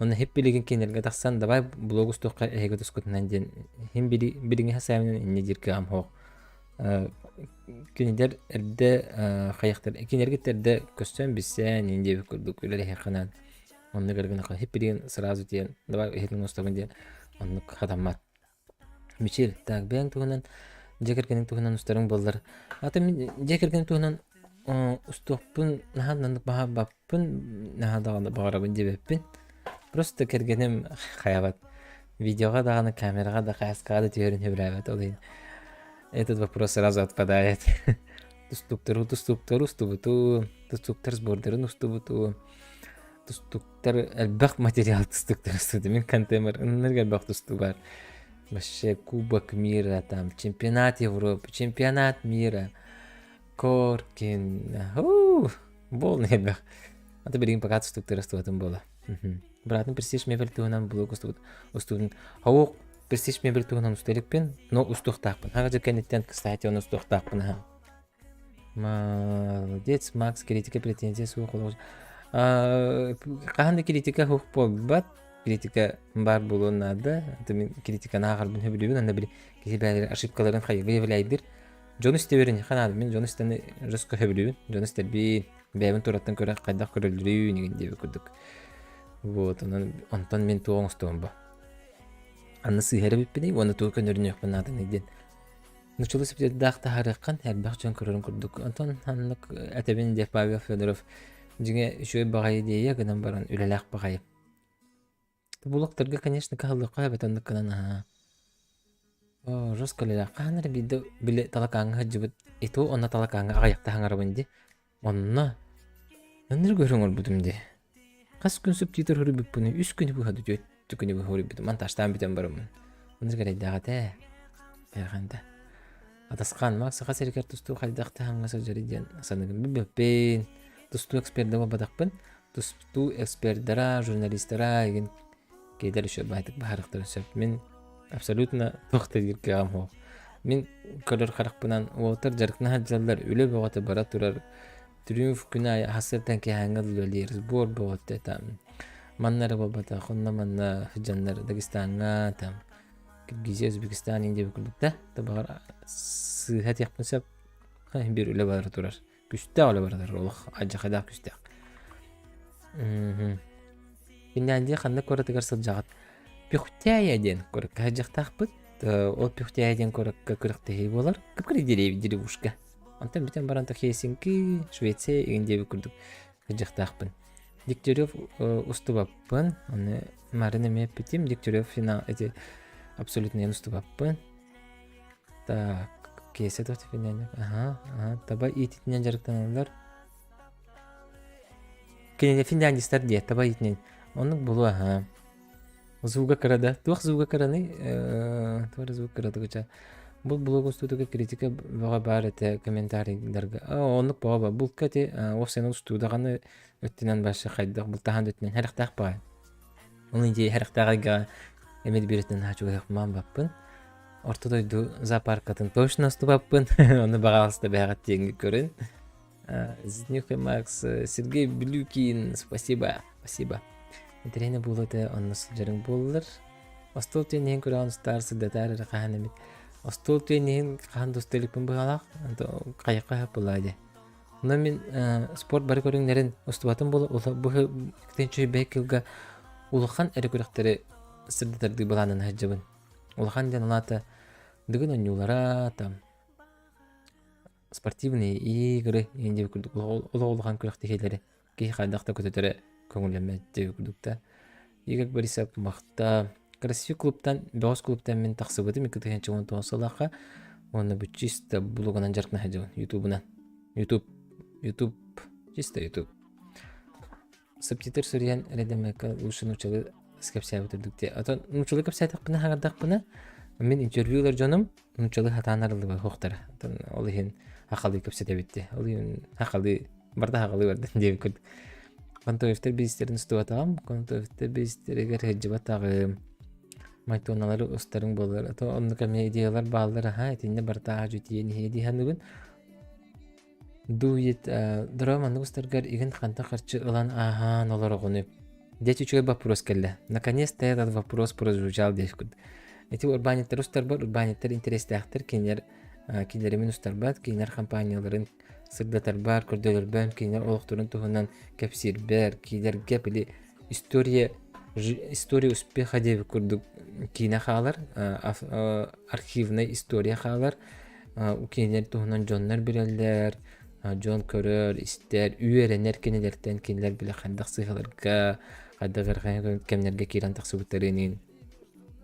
Оны хеп билеген кейнерге тақсан, давай блогус тоққа әйгі тұскутынан ден. Хем біліңі хасамынан инне диркі ам хоқ. Кейнер әрді қайықтар. Кейнерге тәрді көстен бісен, инде бір күрдік өлері хеқанан. Оны көрген ақа хеп билеген сразу дейін. Давай әйдің ұстағын дейін. Оны қадамат. Мичел, так, бәң туғынан, жекергенің туғынан ұстарың болдар. Ата мен жекергенің туғынан ұстықпын, нағаннанық баға баппын, нағандағанды бағарабын дебеппін. Просто кергенім қаябат. Видеоға дағаны камераға да қайысқаға да түйерін хөбірәбет олайын. Этот вопрос сразу отпадает. Тустуктар устубуту, тустуктар сбордарын устубуту, тустуктар әлбәқ материал тустуктар устубуту. Мен контеймер, үнлерге әлбәқ тусту бар. Вообще Кубок мира, там, чемпионат Европы, чемпионат мира, Коркин. Болны әлбәқ. Ата білген пока тустуктар устубутун бола. Братым престиж мебель туғынан блог устудын. Хауық престиж мебель туғынан устелікпен, но устуқтақпын. Хаға жекенеттен, кстати, оны устуқтақпын. Молодец, Макс, критика, претензия, суық олығы. Қағанды критика хуқ болбат, критика бар болуын ады. Мен критиканы ағарбын хөбілуін, анда білі кейбәлері ошибкаларын қайы выявляйдыр. Джон істеверін, қанады мен Джон істені жосқа хөбілуін. Джон істер бәйбін тұраттан көрі қайдақ көрілдіріуін еген дебі күрдік. Вот, онтан мен туған ұстуым ба. Анны сыйхары біппедей, оны туғы көнерін өкпін атын еден. Нұчылы сәптеді дақта харыққан, әрбәқ жан көрерін күрдік. Онтан ханлық әтәбен де Павел Федоров жіңе үшөй бағайы дейе, гынан баран үлеләқ бағайы. Бұлықтарға, конечно, қағылыққа әбетандық қынан. Жос көлеләқ. Қағанар бейді білі талақаңға жібіт. Еті онна талақаңға ағаяқта хаңарабынде. Онна, өнір көрің ол бұдымде. Қас күн сөп тетір хүрі бүп бұны, үш күні бұғады жөтті күні бұғы хүрі бұды. Ман таштан бітен барымын. Оныр қарайды ағат бәрғанда. Атасқан мақсы қас әрекер тұсту қайдақты хаңға сөзжәріден санығын бүбіппен. Тұсту экспердігі бадақпын. Тұсту экспердіра, журналистіра еген кейдер үші байтық бағарықтар сөп. Мен абсолютно тоқты дерке ағам хоқ. Мен көрір қарақпынан уатыр жарқына хаджалар өлі бұғаты бара тұрар. Триумф күнә хасыртан кәһәңгәл лөлер сбор бөгөтте там. Маннары болбата, хонна манна хҗаннар Дагестанга там. Киргизия, Өзбекстан инде бүкүлдүктә. Табар сыйхат япмасап, бир үле бар турар. Күстә үле бардар, ул аҗа хада күстә. Финляндия ханна көрәтегәр сылҗагат. Пихтәяден көрәк хаҗактакпыт. Ол пихтәяден көрәк көрәктәй булар. Кыпкыр деревушка. Антон битен баранта Хельсинки, Швеция егенде бүкүрдүк жактакпын. Дегтярев устубаппын, аны марына меппетим, Дегтярев финал эти абсолютно устубаппын. Так, кесе тоқты финал. Таба ититинен жарыктаналар. Кенеде финляндистар де, таба итинен. Оның болу, звуга карада. Туақ звуга караны, туар звуга карады гача. Бұл блог устудығы критика баға бар әті комментарийдарға. Онық баға бар. Бұл кәте офсайны устудағаны өттінен башы қайдақ. Бұл таған өттінен әріқтақ баға. Оның де әріқтағыға әмед беретінен хачуға яқман баппын. Ортодойду зоопаркатын точно усту баппын. Оны бағалысты бәғат теңгі көрін. Знюхай Макс, Сергей Блюкин, спасибо. Спасибо. Интерені бұл өті онны сұлжарың болылыр. Остол тенен көрі аныстар сылдатар әрі қаған әмет. Остол тенен қаған достелікпін бұғалақ, қайыққа әп болады. Онда мен спорт бары көріңдерін ұстуатын болы, бұғы үктен бәйкілгі ұлыған әрі көріқтері сырдатарды бұланын әджабын. Ұлыған ден олаты дұғын өңілара, спортивные игры, енде бүкілдік ұлыған көріқті келері, кей қайдақта көтетері көңілемәтті бүкілдікті. Егер Борисов мақта красивый клубтан, бәғыз клубтан мен тақсыбыдым, 2019 салақа, оны бұл чисто блогынан жарқына әджабын, ютубынан. Ютуб YouTube, чисто YouTube. Субтитр сүрген редемека ушын учалы скепсия бүтүрдүкте. Ата учалы кепсия таппына хагардакпына. Мен интервьюлар жаным учалы хатанарлы ба хохтар. Ата ол ген хакалы кепсия дебитте. Ол ген хакалы барда хакалы барды деп күрд. Контоевтер бизтерин стуатагам, контоевтер бизтергер хеджибатагы. Майтоналары устарын болар. Ата онны каме идеялар баалар ха этинде барта жутиен хеди ханугун. Дует драманы устаргар иген ханта харчы ылан ахан олорогуны. Дети чуй вопрос келле. Наконец-то этот вопрос прозвучал дешкуд. Эти урбаниттер устар бар, урбаниттер интерестяхтер кинермен устар бат, кинер компанияларын сырдатар бар, көрдөлөр бәм, кинер олуктурун туһунан кепсир бер, кинер гепли история успеха деп көрдүк кине халар, архивный история халар, кинер туһунан жоннар биреллер, жон көрөр, истер, үйеренер кинелерден кинелер биле хандак сыгаларга, хадагар кемнерге киран таксыбыттарынын.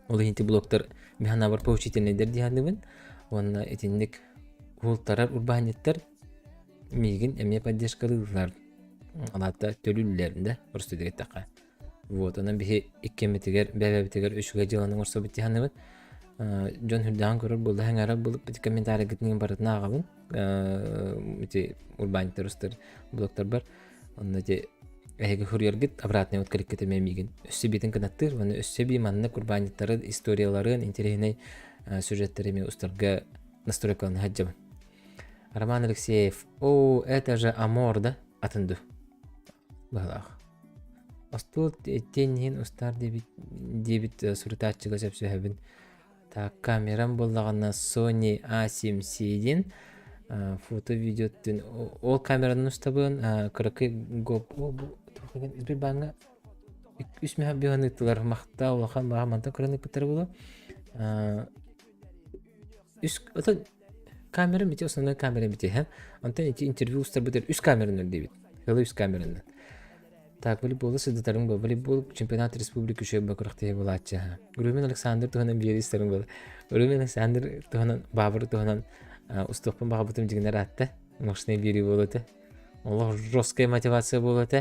Ол инти блоктар механа бар поучительныйдер диханыбын. Онна этинник ултарар урбаниттер мигин эме поддержкалылар. Алата төлүллеринде урстудеге така. Вот онан бихи иккеметигер, бебебитигер үшүгө жыланын урсу битиханыбын. Жон хүрдән көрөр булды хаңара булып бит комментарий гитнин барытына агабын. Эти урбаниттер устар блоктар бар. Онна те эге хурьергит обратный отклик мигин. Өссебитин канаттыр, ваны өссеби манны урбаниттары историяларын интересный сюжеттерими устарга настройкаланы хаджабын. Роман Алексеев. О, это же Амор, да? Атынды. Бағлақ. Остул теннин устар дебит суртатчыга сөпсөһөбүн. Так, камерам боллагана Sony A7C-дин фото видеоттун ол камеранын устабын кыракы гоп тухаген избир банга 3 мегабайттылар мақта улахан багаманта кыраны петер болу. Ото камера мите основной камера мите ха. Антен эти интервью устабытыр 3 камеранын дебит. Хылы 3 камеранын. Так, волейбол сыдытарын бол. Волейбол чемпионат республики шөбө кыракты болача. Румен Александр туһанан биристерин бол. Румен Александр туһанан Бабыр туһанан уступпун багабытым дигенер атты. Машина бири болот. Олар жесткая мотивация болот.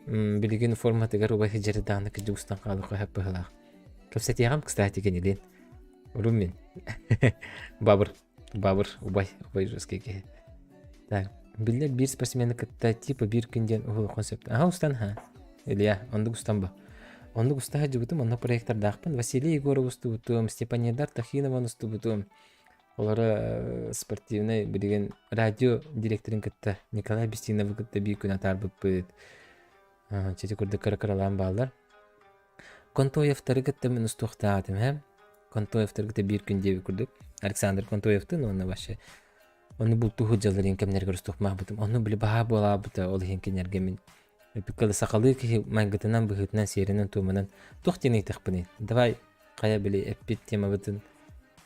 Билген форматыга рубай хижерданы кыжустан калып кайып была. Көпсетягам, кстати, генелен. Румен. Бабыр убай жесткий. Так. Билер бир спортсмены кытта типа бир күнден ол концепт. Устан ха. Илья, онды устан ба. Онды устага жибутум, онны проекттар дақпын. Василий Егоров устубутум, Степанидар Тахинова устубутум. Олары спортивный билген радио директорын кытта Николай Бестинов кытта бир күн атар быппыт. Чети көрдө каракаралан балдар. Контоевтары кытта мен устуктаатым, ха. Контоевтары кытта бир күн деп көрдүк. Александр Контоевтын онна башы. Onu bultu hujjalların kemnerger ustokmah butum. Onu bile baha bola buta ol hinkenlerge min. Pikal sakalı ki mangıtından bıhıtnan serinin tuğmanan tohtini takpını. Davay kaya bile epit tema butun.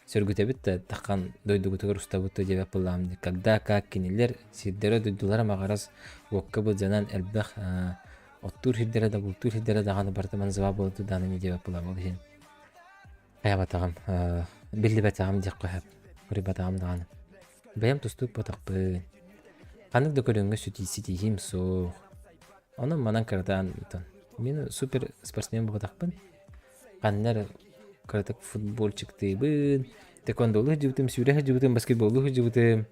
Sörgüte bitti takkan doydugutugar usta butu cevap bulamdı. Когда как кинилер сиддере дойдулар мағарас уокка бұлжанан әлбәқ оттур хиддере да бұлтур хиддере дағаны бартыман зава болду даныны жевап булам ол хин. Кая батағам, билли батағам дек қойап, көри батағам дағаны. Бәйім тұстық батақпын. Қанық да көріңгі сүтейсетейхим соқ. Оны манан қардан бұтын. Мен супер спортсмен батақпын. Қаннар қаратық футболчықты бұн. Тэквондолы жүбітім, сүйрәхі жүбітім, баскетболы жүбітім.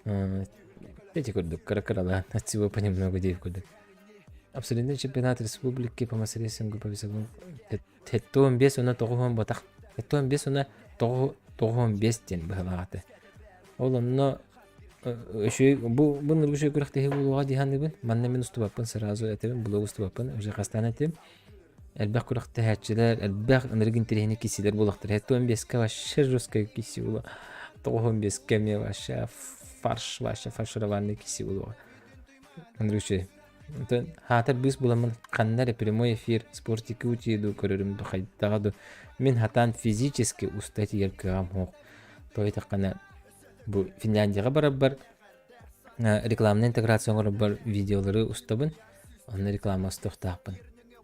Тәте көрдік, қарақарала. От всего понемногу дейіп көрдік. Абсолютный чемпионат республики по мастересінгу повесагын. Тәттуын бес, оны тоғуын батақ. Тәттуын бес, оны тоғуын бестен бұғалағаты. Ол онно бұны үші күріқтегі болуға дейханды манна мен ұстыбаппын, сразу әтебін, блог ұстыбаппын, өже қастан әтебін. Әлбәқ күріқті әтшілер, әлбәқ үніргін терегіне кесілер болақтыр. Әтті 15-ке вашы жөскай кесі болу. 15-ке ме вашы фаршыраварны кесі болуға. Үніргіші. Хатар біз боламын қаннар прямой эфир спортики учиду көрірімді қайдағаду. Мен хатан физически устати еркіғам хоқ. Той таққана bu Finlandiyaga barabbar reklamın integrasyonu var videoları ustabın. Onu reklama ustaqtaqpın.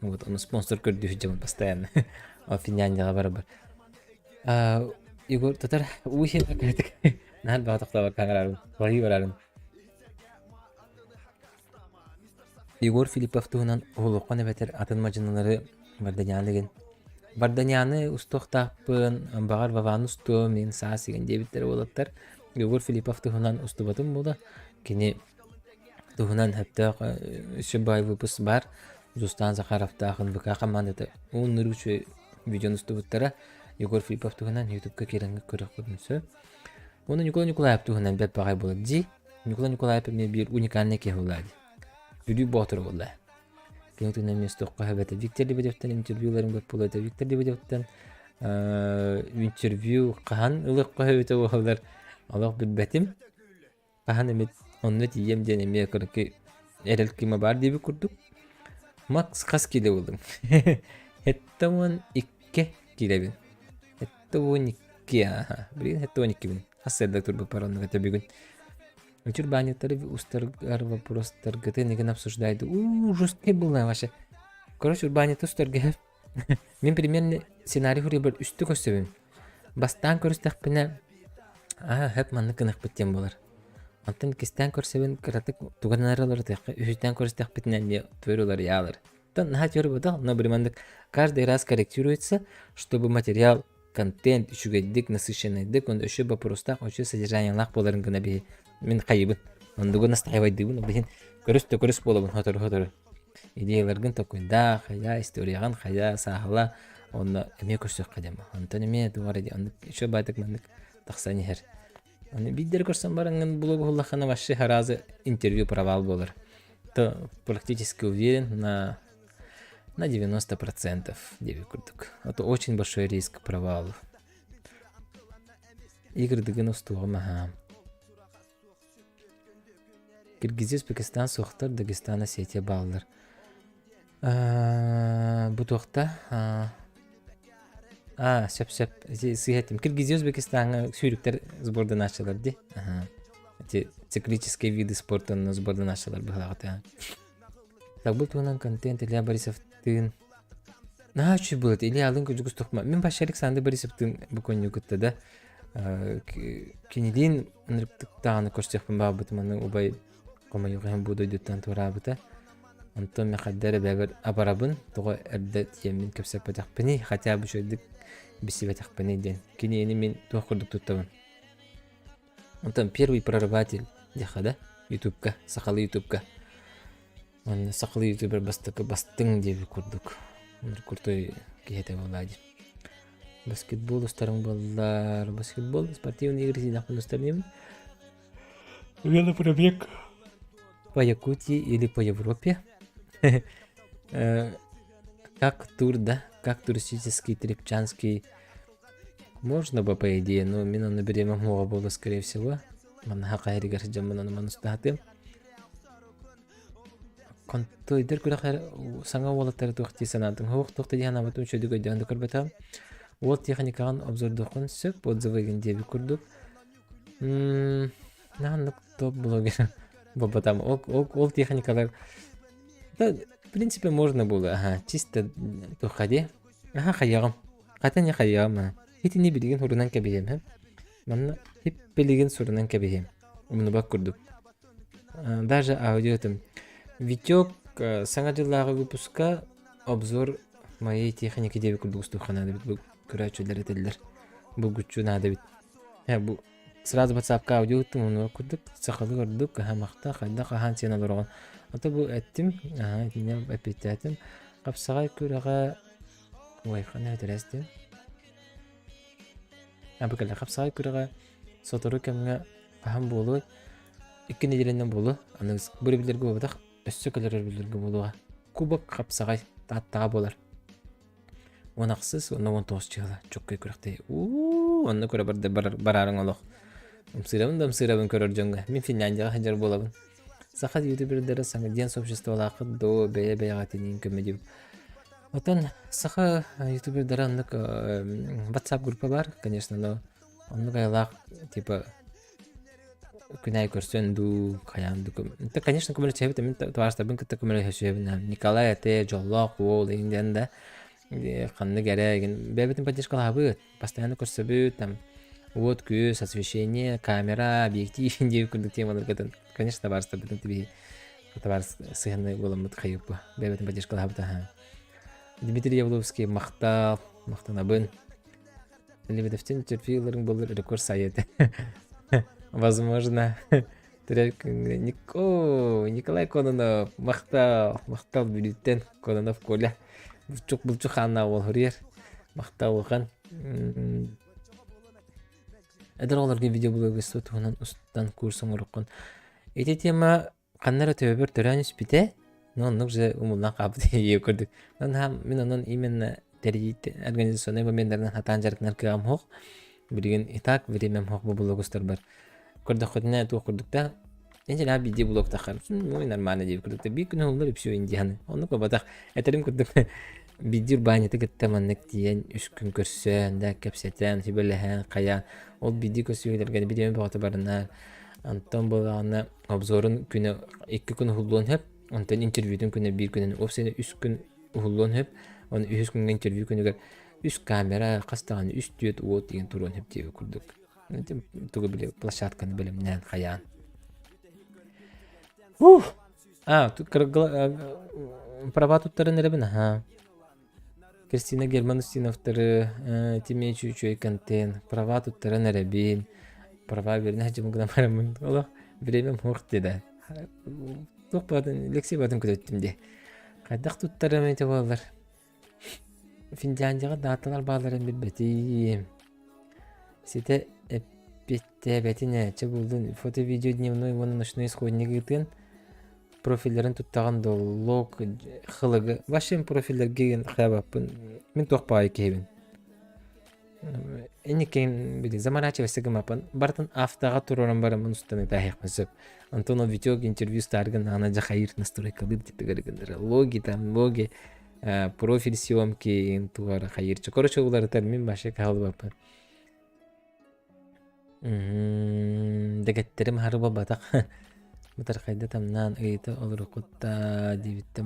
Вот onu sponsor gördüğü hücamın постоянно. O Finlandiyaga barabbar. Igor tatar uyhin akatik. Nahal bağtaqta var kangararım. Vahi vararım. Егор Филиппов туһунан улуккан эбетер атынмачынылары Варданяныгын. Варданяны устуктаппын, багар бабаны усту, мен саас деген дебиттер болаттар. Егор Филиппов туһунан устубатын бола. Кини туһунан хэптаак шыбай выпуск бар. Зустан Захаровтаахын ВК командаты. Он ныручу видеоны устубуттара. Егор Филиппов туһунан YouTube-ка керенге көрөк көрүнсө. Оны Николай Николаев туһунан беп багай болот. Ди Николай Николаев мне бир уникальный кехулады. Бүдүү ботор болла. Кенетунан местоққа хабата Виктор Лебедевтен интервьюларын көп болады. Виктор Лебедевтен интервью қахан ылыққа хабата болалар. Алақ білбәтім. Қахан емет онны тием ден еме көрікі әрел кима бар дебі күрдік. Макс қас келе болдым. Хетті он 2 келебін. Хетті он 2. Білген хетті он 2 бін. Асырда тұрбы паранныға төбегін. Учур банеттары устаргар вопростаргыты неген обсуждайды. Жесткий был на ваше. Короче, банетты устаргар. Мен примерно сценарий хурибар үсті көсөбім. Бастан көрістәк піне хэп манны кынық біттен болар. Антын кестен көрсөбін кыратык туганаралар тәқі үстен көрістәк бітінен не тверулар ялар. Тан наха тверу бодал, но примандык каждый раз корректируется, чтобы материал, контент, үшігеддік, насыщенныйдік, он үші вопростақ, үші содержаниялақ боларын гына бейі. Мен қайыбын. Ондығы настайвайдығын, олдығын көріс болабын, хотыр. Идеяларғын токойда, қая, историяған, қая, сағыла, онна әме көрсөк қадема. Онтан әме дуғар еде, онды үші байтық мәндік тақсаны хер. Биддер көрсен барыңын блогы ғылақына башы харазы интервью провал болар. То практически уверен на 90% деби күрдік. Это очень большой риск провалов. Игрдығын ұстуғым аға. Киргизия, Пакистан, Сохтар, Дагестана сетия баллар. Bu toqta söp сыйхатым. Киргизия, Узбекистан сүйріктер сбордан ашылар ди. Циклические виды спорта сбордан ашылар быхлагата. Так бұл туғынан контент Илья Борисовтың чүй болады? Илья алын көжігіз тоқма. Мен башарик санды Борисовтың бұкон югытта да кенелейін ұнырыптықтағаны көрсекпін бағы бұтыманы ұбай Кома юғын буду дүттен турабыта. Онтон мен қаддары бәбір абарабын, тұғы әрді тиеммен көпсеп бәтіқпіні, хотя бұл шөйдік бісі бәтіқпіні ден. Кені ені мен тұғы құрдық тұттабын. Онтон первый прорыватель дехада ютубка, сақалы ютубка. Он сақалы ютубер бастың дебі құрдық. Оныр құртой кейеті болады. Баскетбол ұстарың болар. Баскетбол, спортивный игры зинақпын ұстарнемін. Велопробег. По Якутии или по Европе. Как тур, да? Как туристический, трепчанский. Можно бы, по идее, но меня наберем много было, скорее всего. Манха кайри гарджам мана манустахтым. Контойдер курахар саңа волаттары тоқти санатым. Хоқ тоқти дияна батым шөдігі өйдіғанды көрбетам. Ол техникаған обзордықын сөп, отзывы егіндебі көрдік. Нағанлық топ блогер. Бабатам, ол техникалар. Да, в принципе, можно было. Чисто тухаде. Хаягам. Хата не хаягам. Хити не билеген хурунан кабием. Манна хип билеген сурунан кабием. Умны бак курдук. Даже аудио там. Витек саңадылағы выпуска обзор моей техники деби курдук стухана дебит. Бұл күрәчөлер етелер. Бұл күтчу надо бит. Бұл сразу WhatsApp-ка аудио өттім, оны көрдік, сақалы көрдік, мақта, қайда қахан сен алыр оған. Ата бұл әттім, не әпетті әттім. Қапсағай көреға... Ой, қаны өтір әстім. Әбікілі, қапсағай көреға сотыру кәміңе қахан болу, 2 неделенен болу, бір білдерге болдық, өссі көлер білдерге болуға. Кубок қапсағай таттаға болар. Онақсыз, оны 19 чығыла, чөккей көріқтей. Оны көре барарың олық. Умсырабын көрір жонға. Мен Финляндияға ханжар болабын. Сақат ютубердері саңа ден сообщество лақы до бәйе-бәйеға тенейін көмедеп. Отан саха ютубердері аннық WhatsApp группа бар, конечно, но аннық айлақ, типа, күнәй көрсөнду, қаянду көм. Это, конечно, көмелі чәбет, мен туарыстабын күтті көмелі хөшебін. Николай әте, жоллақ, ол, еңден да, қанны кәрі, бәбетін поддержкалға бұд, постоянно көрсөбіт, там, вот көз, освещение, камера, объектив, индеу күрдік темалар көтін. Конечно, барыстабын тебе Табар сыгынны боламыт хайып бу. Бебетин поддержкалаһа бута. Дмитрий Явловский мактанабын. Лебедевтин интервьюларын болыр рекорд сайеты. Возможно, Николай Кононов мактал бюллетен Кононов Коля. Булчук ханна ол хурьер. Мактал оған. Эдер оларга видео блогы туһунан устан курсын уруккан. Эти тема каннара төбөр төрәнүс бите. Но он уже умулдан кабыт ие көрдүк. Мен онон именно терит организационный моменттерден хатан жаркнар кыгам хок. Билген итак времям хок бу блогустар бар. Көрдүк хотна ту көрдүктө. Энжел аби ди блог тахар. Ну нормально деп көрдүктө. Би күнү улдар все индияны. Оны кобатак этерим көрдүк. Бидир баняты геттеманнык диен 3 күн көрсөн да кепсетен хибелеһен кая. Ол биди көсүйлөргө бидеме багыты барына. Антон болганы обзорун күнү 2 күн хулдон хеп. Онтан интервьюдун күнү 1 күнүн опсени 3 күн хулдон хеп. Оны 3 күнгө интервью күнүгө 3 камера кастаган 3 түйөт уот деген турун хеп деп көрдүк. Тугу биле площадканы билемнен каян. Права туттарын эребин. Кристина Германустиновтары, Тимей Чучой контент, права туттарын эребин. Права берне хажым гына барамын. Ола времям хок деди. Ток батын лекция батын көтөттүм де. Кайдак туттарым эте болар. Финляндияга даталар бааларын билбетим. Сите бетине чебулдун фото видео дневной монун ночной исходники гытын. Профиллерин туттаган доллог хылыгы. Вашим профиллер геген хабапын. Мен токпай кебин. Эникен били заманачева сегмапын. Бартын автага туроран барамын устаны тахикмасып. Антонов видео интервью старган ана жахайыр настройка бирдитегерген. Логи профиль съемки интуара хайырчы. Короче улар термин башы калбапын. Дегеттерим харыба батак. Бутар кайда тамнан ыйты олор кутта дибитте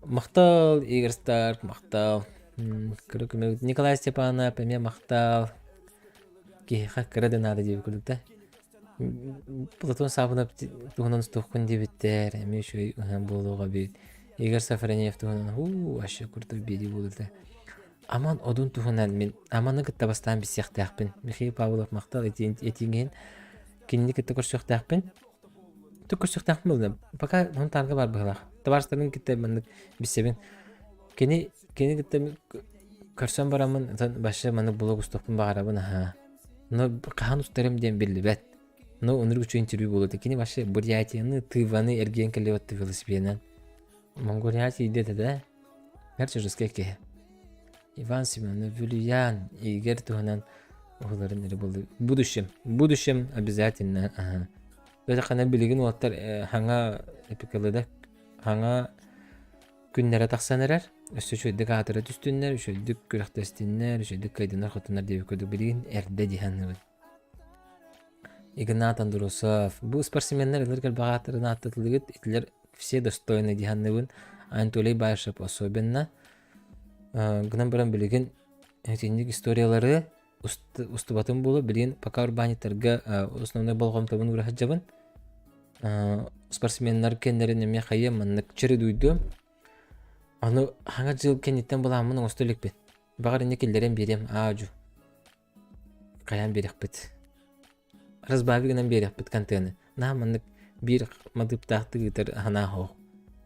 мактал Игорь Старк мактал Николай Степанов пеме мактал ки хаккырады надо деп күлүктө. Платон Сабынов тугунан стоккун дибиттер эми шөй болууга бит. Игорь Сафронев тугунан ашы куртуп бери болду. Аман одун тугунан мен аманы кыттабастан бисяктакпын. Михаил Павлов мактал этинген кинник көрсөктакпын. Түкөсөктакпын болду. Пока он тарга бар быгылак. Табарстардын китебин бисебин. Кени китеп көрсөм барамын. Башы маны блог стопун багарабын. Но кахан устарым дем билбет. Но онур үчү интервью болду. Кени башы Бурятияны, Тываны эрген келебатты велосипединен. Монголия идете да. Gerçi Ruskeke. Иван Семенов, Юлиян, Игорь тугунан оларын эре болду. Будущем обязательно. Böyle kana bilgin otar hanga epikалыда hanga günlere taksanerer. Ösü şöyle katara üstünler, şöyle kürektestinler, şöyle kaydınlar hatunlar diye kodu bilgin erde dihanı. Игнат Андросов. Bu спортсменler ilgili bağatlarına atlatıldı. İtler все достойны диhanı. Анатолий Байшев особенно. Гынан баран билген этинник историялары устубатын болу билген пока урбаниттарга основной болгом табын урахаджабын. Спортсменнер кендерин эме хайя маннык чыры дуйду. Аны ханга жыл кенеттен боламын остолик бет. Багар некелдерен берем ажу. Каян берекпет. Разбавигнан берекпет контент. На маннык бир мадып тахты гитер хана хо.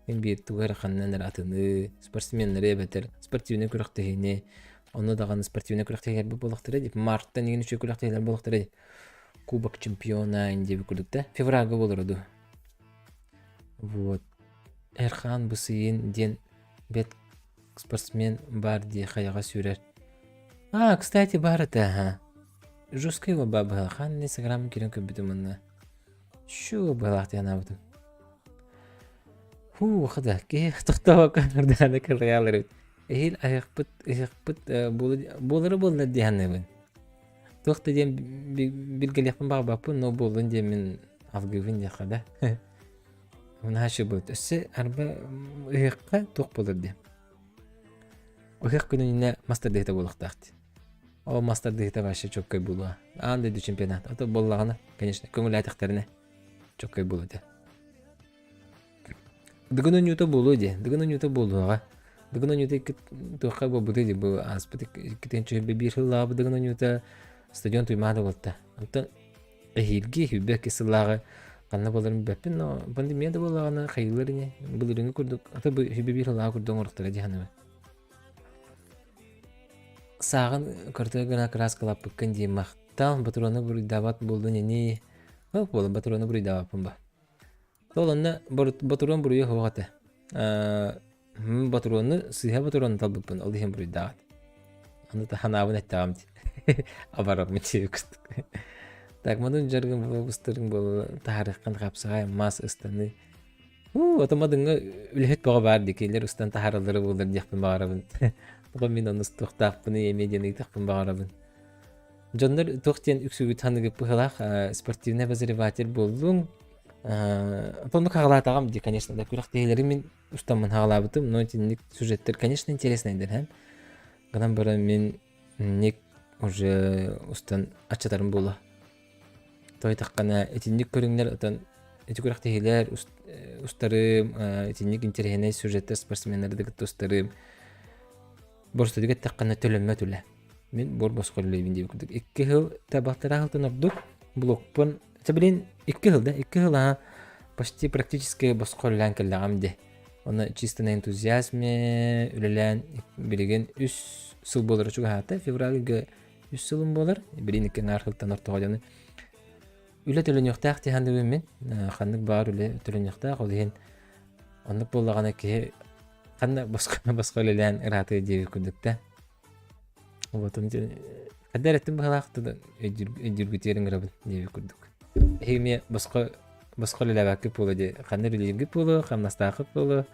Мен бир тугар ханнан ратыны спортсменнер бетер спортивный күрәктәһине оны даган спортивный күрәктәһиләр бу булактыры дип мартта нигә ничә күрәктәһиләр булактыры кубок чемпиона инде бу күрдүктә февральгә булырды. Вот. Эрхан Бусыйын ден бет спортсмен бар ди хаяга сүрер. Кстати, бар это. Жусткый баба хан Инстаграм кирен көбүтүмүн. Шу балакты ана буту. Хада ки токтоп кырданы кырыялыр. Эхил айыкпыт болары дияны. Токты дем билгелепин багбапын, но болдун дем мен алгывын дияқада. Мына шы болду. Өсі арба ыйыққа ток болыр дем. Ыйық күніне мастер дейті болықтақты. О мастер дейті башы чоккай болуа. Андайды чемпионат. Ото боллағаны, конечно, көңіл айтықтарына чоккай болуды. Дыгын ньюта болу де. Дыгын ньюта болуга. Дыгын ньюта туха бу буды бу аспыт китен чөбе бир хылла дыгын ньюта стадион туймады болта. Антон эхилги хүбе кисыллага канна боларын беппин но пандемияда болагана хайыларыне булырыңы курдук. Ата бу хүбе бир хылла курдуң урактара диханыбы. Сагын кыртыгына краскалап быккын ди мактал батуроны бурдават болду нени. Ок болу батуроны бурдавапын ба. Толонна батурон буруя хогата. Батуроны сыйха батуроны талбыппын ал дихен бурдават. Аны та ханабын эттагамди. Абарап митиюкт. Так мадын жаргын бустырың бол тарихкан капсагай мас ыстаны. Отомадыңга үлехет бага бар дикелер устан тахаралары болдар дияпын багарабын. Бүгін мен оны тұқтақпыны емедені тұқпын бағарабын. Жондар тұқтен үксігі таныгып бұғылақ спортивный обозреватель болдың. Тоны қағылатағам де, конечно, да күріқ дейілері мен ұстамын қағылабытым, но тенік сюжеттер, конечно, интереснайдыр, Ғынан бары мен нек уже ұстан атчатарым болу. Той таққана етінік көріңлер, эти күріқ дейілер, ұстарым, етінік интереснай сюжеттер, спортсменлерді күтті ұстарым. Борсты дегет таққана төлөммө төлө. Мен бор босқорлойбин деп күрдік. 2 жыл табақтара алтын ордук блокпын. Табилин 2 жылда, 2 жыл почти практически босқорлан келдағамды. Оны чисто на энтузиазме үлелен билеген 3 жыл болар чуга хата. Февральга 3 жылым болар. Билин екен арқылтан ортоғаданы. Үле төлөн yoқтақ тихандыбын мен. Қандық бар үле төлөн yoқтақ. Ол деген онық болағана ке Қанда басқа өлелән ыраты деп күрдікті. Оботын қадар әттім бағалақты өйдіргітерін ұрабын деп күрдік. Хеме басқа өлелә бәкіп болу де. Қандар өлелгіп болу, қамнастақып болу.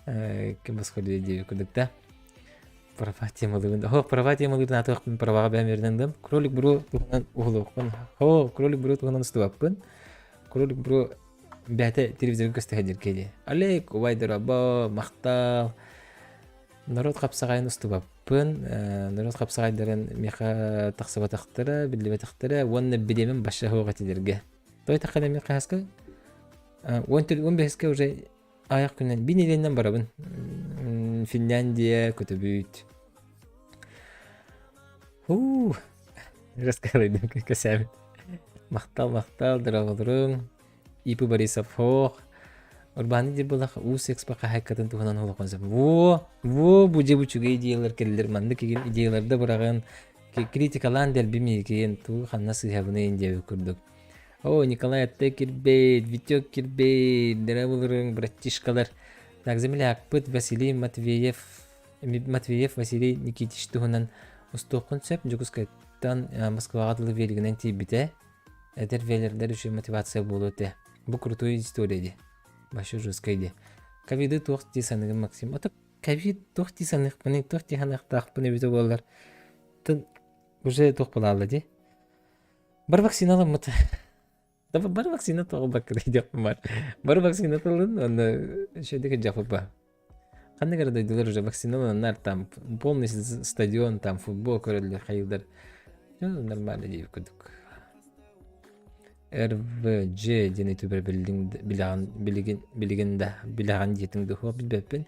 Кем басқа өлелі деп күрдікті. Права темалығын. Права темалығын аты өқпін праваға бәм ердендім. Кролик бұру тұғынан ұғылы өқпін. Кролик бұру тұғынан ұсту өқпін. Кролик бұру бәті телевизорын көстіғадер кейде. Алейк, увайдыр аба, мақтал. Народ қапсағайын ұстыбаппын. Народ қапсағайдарын меқа тақсыба тақтыра, білдебе тақтыра, онны білемін башы хоға тедерге. Той таққана мен қағасқа? 15-ке уже аяқ күннен бин елінен барабын. Финляндия, көтөбүйт. Раскалайдым көсәмін. Мақтал, дырағылырың. Ипы Борисов хоқ. Урбаны дер болақ уыс экспақа хайкатын туғынан олық қонсам. Бұ жебу чүге идеялар келілер. Манды кеген идеяларды бұраған критикалан дәл бімей кеген туғы қанна сыйхабыны ендеуі күрдік. Николай Аттай кірбейд, Витек кірбейд, дырабылырың, братишкалар. Нағземілі ақпыт Василий Матвеев, Василий Никитич туғынан ұстуқын сөп, жүкіскайттан Москваға дылы велігінен тейбіте. Әдер велерлер үшін мотивация болу өте. Бұл крутой история де. Башы жөскай де. Ковиды тоқ дейсанығын Максим. Ата ковид тоқ дейсанық бұны, тоқ дейсанық тақ бұны өте болар. Тын уже тоқ болалы де. Бар вакциналы мұты. Бар вакцина тоғы бақыры деп бар. Бар вакцина тоғын, оны шөйдегі жақып ба. Қанды қарадайдылар уже вакциналанар, там полный стадион, там футбол көрілді қайылдар. Нормально дейіп күдік. РВЖ дені түбір білеген детіңді хуа білбеппін.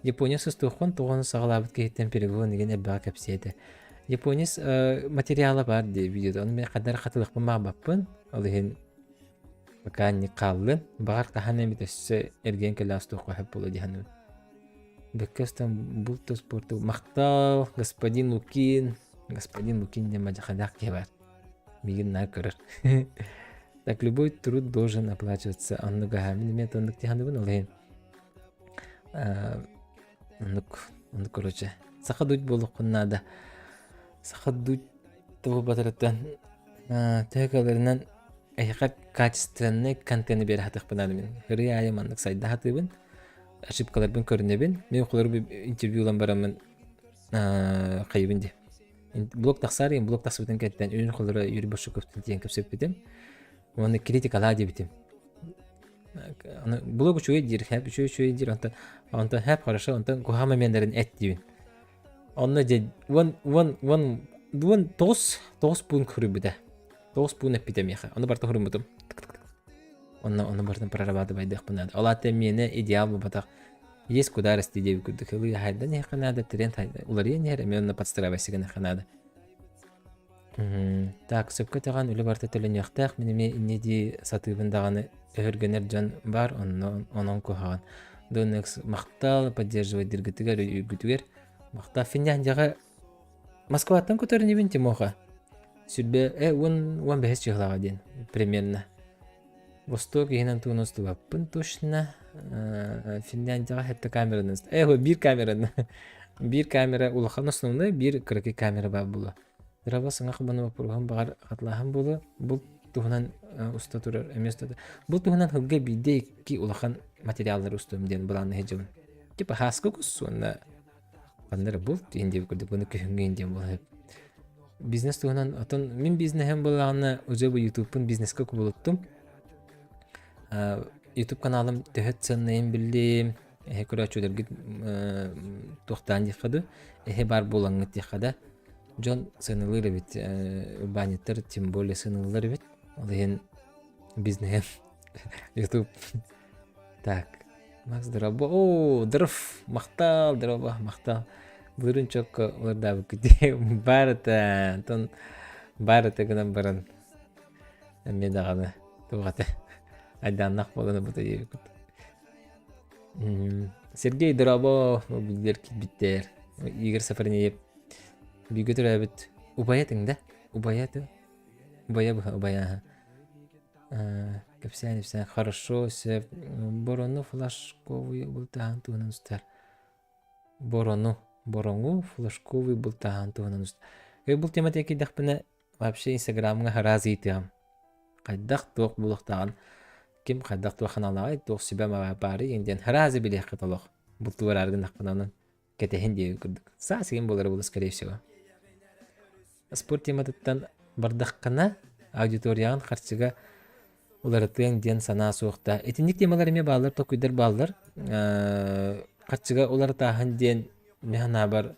Япония сұстуқын тоғыны сағалабыт кейттен перегон деген әбіға кәпсейді. Япония материалы бар де видеода. Оны мен қадар қатылық бұмақ баппын. Ол ең меканик қалын. Бағар қаған әмет өсі әрген кәлі астуқы әп болу дейханын. Бәккестен бұл спорту мақтал, господин Лукин дема жақадақ ке бар. Меген нар көрір. Так, любой труд должен оплачиваться. Анны гахамин мен тондық тиханыбын олайын. Анны короче. Сақадуд болу құннада. Сақадуд тұғы батыраттан тәкаларынан әйқат качественный контені бері хатық бұнады мен. Хыры айым аннық сайда хатыбын. Ошибкаларбын көрінебін. Мен құлары интервьюлан барамын қайыбын де. Блок тақсары, блок тақсыбытын кәттен үйін құлары Юрий Башуковтың дейін көпсеп бітім. Оны критикала деп бітім. Блок үшуе дир, хэп үшуе дир, онтан хэп қараша, онтан кухама мендерін әт дейін. Онны де, тоғыз пун көрі біді. 9 пун әп бітем еқа. Оны барта көрім бұтым. Onu бартын прорабатывать байдык бунады. Олата мені идеал бу батак. Есть куда расти деп күрдік. Хылы хайда не ханада тренд хайда. Улар ен хер мен оны подстраивайсыгын ханада. Так, сөпкө таган үлі барта төлөн яқтақ. Менеме инеди сатыбындағаны өргенер жан бар, онон кухаган. Донекс мақтал поддерживать диргетигер, үйгүтүгер. Мақтал Финляндияға Москваттан көтөрүн ебен Тимоха. Сүрбе, он бәхес чыглага ден, примерно. Восток егенен туыныз туаппын точно. Финляндияға хетті камераныз. Bir камераны. Bir камера улахан основной, bir кырыки камера бар булы. Драба сыңа қыбаны вапурған бағар қатлахан булы. Бұл туғынан уста турар емес туды. Бұл туғынан хылға биде ки улахан материалдар устуым ден бұланы хеджімін. Типа хаска күс сонда. Қандары бұл дейіндеп көрдік, бұны көхінген ден бұл. Бизнес туғынан, отын мен бизнесім болағына өзі бұл ютубын бизнеске көбіліттім. YouTube каналым төһөт сыннайын білдім. Көрі açударгит тоқтан декады. Бар болаңыт декада. Джон сынылыр бит. Урбаниттер тем более сынылыр бит. Ол ен бизнесім. YouTube. Так. Макс дроба. О, дров. Мақтал, дроба. Мақтал. Бұрын чок оларда бүкіде. Барыта. Тон барыта гынан барын. Медағаны. Туғаты. Айданнақ боланы бұта ебі күт. Сергей Дробо білдер кетбіттер. Игорь Сафарнеев. Бүйгетір әбіт. Убая тіңді? Убая ты? Убая бұға, убая. Кәпсән, хорошо, сәп. Борону флашковый бұлтаған туғынан ұстар. Борону флашковый бұлтаған туғынан ұстар. Бұл тематия кейдақ бұны вообще инстаграмға разы етігім. Қайдақ тоқ бұлықтаған. Ким қайдақ туахан алағай, тоқ сүбә маға бары, еңден харазы білек қыталық. Бұл туар арғын ақпынауынан кәтехен дейі күрдік. Сасыген болары бұл, скорее всего. Спорт тематыттан бардаққына аудиторияған қарчыға оларытын ден сана соқта. Этіндік темалар еме балар, тоқүйдер балар. Қарчыға оларытағын ден механа бар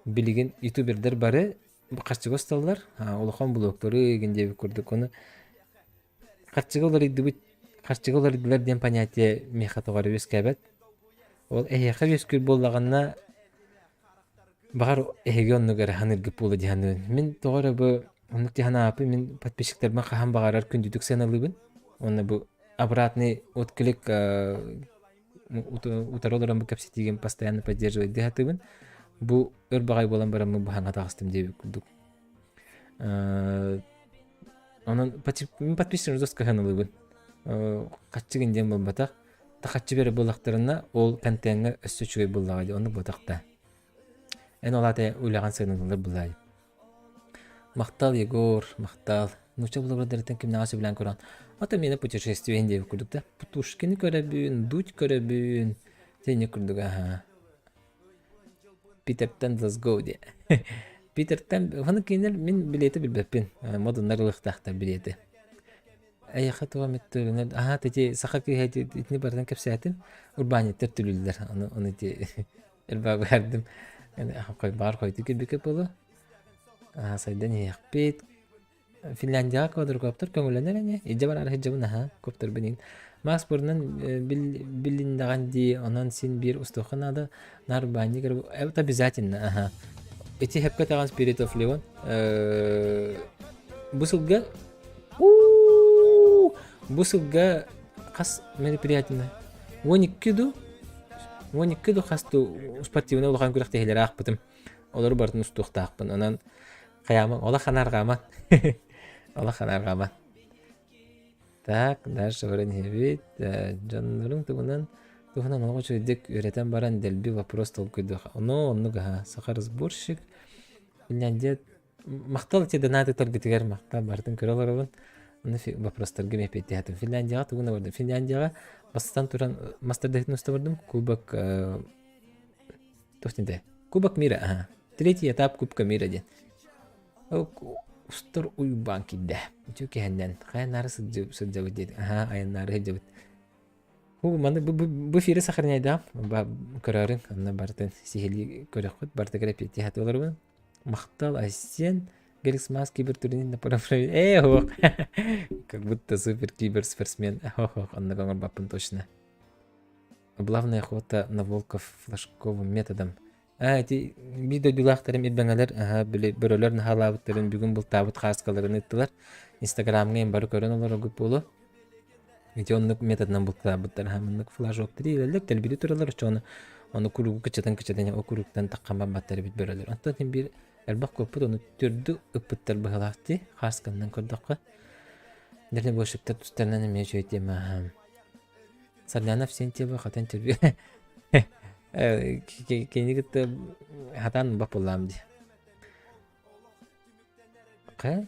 білеген ютубердер бары қарчыға ұсталылар. Олыған блогтары егенде көрдік оны. Қарчыға олар иділер ден понятие мехатоғары өскәбәт. Ол әйеқа өскүр болағанна бағар әйеге онығары ханыргып болы дияны. Мен тоғары бұл онық дияна апы, мен подписчиктермен қахан бағарар күндүдік сәнілігін. Оны бұл обратный отклик утароларан бұл кәпсетеген постоянно поддерживать дихатыбын. Бұл өр бағай болан барамы бұханға тағыстым деп күрдік. Onun подписчиктерimiz dost kanalыбын. Каччыгын дем бол батак. Тахаччы бере болактарына ол контентге өссөчүгөй буллагы. Оны батакта. Эн олата уйлаган сыгынылар булай. Мактал Егор, мактал. Нуча булар дәртен ким нагасы белән көрән. Ата менә путешествие инде күрдек тә. Путушкины көрәбүн, дуть көрәбүн. Сене күрдек аха. Питер Пен let's go де. Питер Пен, ханы кинер мен билети билбеппин. Модундар лыктактар билети. Әйәхә туа меттүлүнә. Аха, тәти сахаки хәти итне бардан кепсәтин. Урбаниттер түлүлләр. Аны ти элбә бәрдем. Yani бар койды кебеке болу. Сайдан яқпет. Финляндияға көдір көптір көңілінер әне. Иджа бар архи жабын көптір бінен. Макс бұрынан біліндаған дей, онан сен бір ұстуқын ады. Нарбани кіріп. Это обязательно. Эти хепка таған Spirit of Leon. Бұсылға қас мероприятина. 12 қасту спортивны олған көріқ тегелері ақпытым. Олары бардың ұстуқта ақпын. Онан қаямын. Ола қанарғаман. Так, дальше варен хевет. Жанларың тұғынан олға чөйдік өретен баран дәлбі вопрос тол көйді. Онуға сақар сборщик. Финляндия мақтал те донаты толгетігер мақтал бардың көрі оларылын. Оны вопростарға мепетті хатым. Финляндияға тұғына бардым. Финляндияға бастан туран мастердехтін ұста бардым. Кубок Кубок мира. Третий этап Кубка мира ден. Устар уйбан кидді. Үтеуке әнден. Қаянары сұджабыд деді. Аянары хеджабыд. Бұл фері сақырнайдам. Көрерін. Анна бартын сихили көрек құд. Барты кіріп етті хаты олар бұн. Мақтал асен Galaxy Max кибертурнин направление. Ох. Как будто супер киберспортсмен. Ох, аннагонгор бапын точно. Главная охота на волков флажковым методом. Эти видео дулахтарым идбеңелер, бөрөлөр нахалабыттарын бүгүн бул табыт хаскаларын ыттылар. Инстаграмга эм бары көрөн олар огуп болу. Эти оннук методынан бул табыттар хамыннык флажок тирилерлер, телбири туралар, чону onu kurugu kıçadan o kuruktan takkan batları bit börölür. Ondan hem bir elbak koput onu türdü ıpıttar bıhalaktı. Xaskandan kurdakka. Nerede boşlukta tutarlan emeye şöyle ma. Sarlana fsentiye bak hatan terbiye. Kendi gitti hatan bap olam di. Ka?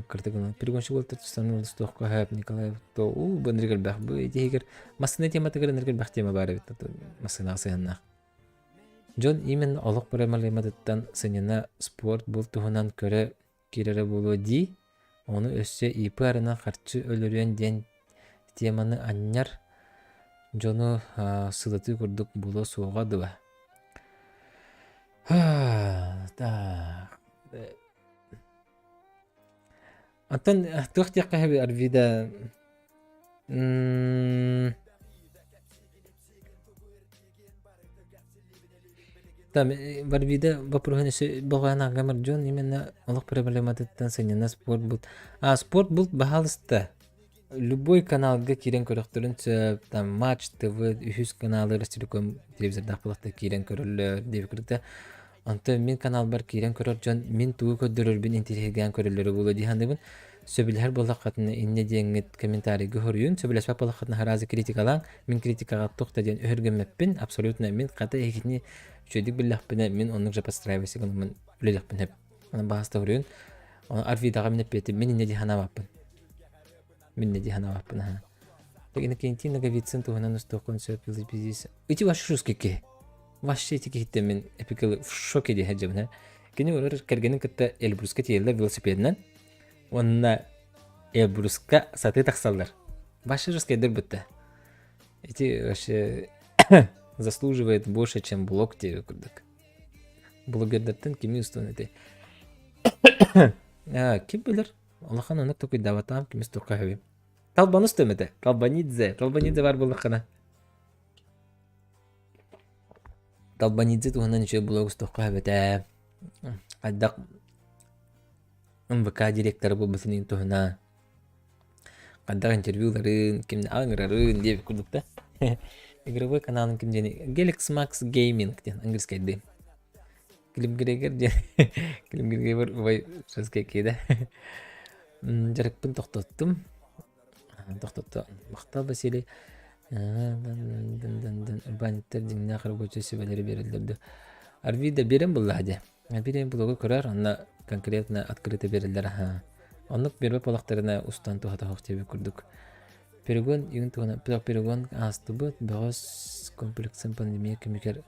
Kırtık onu. Pirgonşu volta tutarlan oldu stokka hep Nikolay to u bandırgır bak bu etiğer masını temata gırınırgır bak tema bari bit. Masını asıyanlar. John imen олық премалемадыттан сынына спорт бұл туһунан көрі кирері болу ди, оны өссе ипы арына қарчы өлірен ден теманы анняр Джону сылыты күрдік болу соға дыва. Антон тұқ текқа хәбі арвида Там барбида вопросы се багана гамар Джон именно олох проблематыттан сынына спорт бут. Спорт бут бахалыста. Любой каналга кирен көрөктөрүн там матч ТВ үхүс каналы Ростелеком телевизорда кылыкта кирен көрөлөр деп кырда. Анта мен канал бар кирен көрөр Джон мен туу көдөрөр бин интернеттен көрөлөрү боло дихандыбын. Сөбүлөр болакатына инне деңет комментарий көрүн. Сөбүлөс болакатына харазы критикалаң, мен критикага токта ден өргөмөппүн. Абсолютно мен ката экини Чөйдік білләқпіне мен оның жа постарайбайсы мен үлеліқпін хеп. Оның бағаста көрейін. Арвидаға мен әппеті мен не дихана баппын. Мен не дихана баппын. Тегені кентинага витсен туғынан ұстықын сөп елі безейсі. Үті вашы шускеке. Вашы етеке хитте мен эпикалы в шоке де хәджабын. Кені олар кәргенің кітті Эльбрусқа тиелі велосипедінен. Онына Эльбрусқа саты тақсалдар. Вашы шускедір бітті. Эти вашы... заслуживает больше, чем блог тебе курдак. Блогердаттан кими устон эти. Ким билер? Аллахан анак такой даватам кими стука хаби. Талбан устемете. Талбанидзе бар буллахана. Талбанидзе тухана ничего блог стука хаби. Аддак МВК директор бул бисинин тухана. Аддак интервьюларын кимни аңырарын деп курдукта. Игровой канал кимдени Galaxy Max Gaming ден английский ды. Климгрегер ден Климгрегер вай сөзге кейді. Жарықпын тоқтаттым. Тоқтатты. Мақтал басили. Урбаниттер деңіне ақыры көчі сөбелері берілдерді. Арвида берем бұл ләде. Берем бұлығы көрер, онна конкретно открыто берілдер. Онық бербе полақтарына ұстан туғата хоқтебе күрдік. Перегон юнтуна перегон астыбыт багыс комплексен пандемия кемикер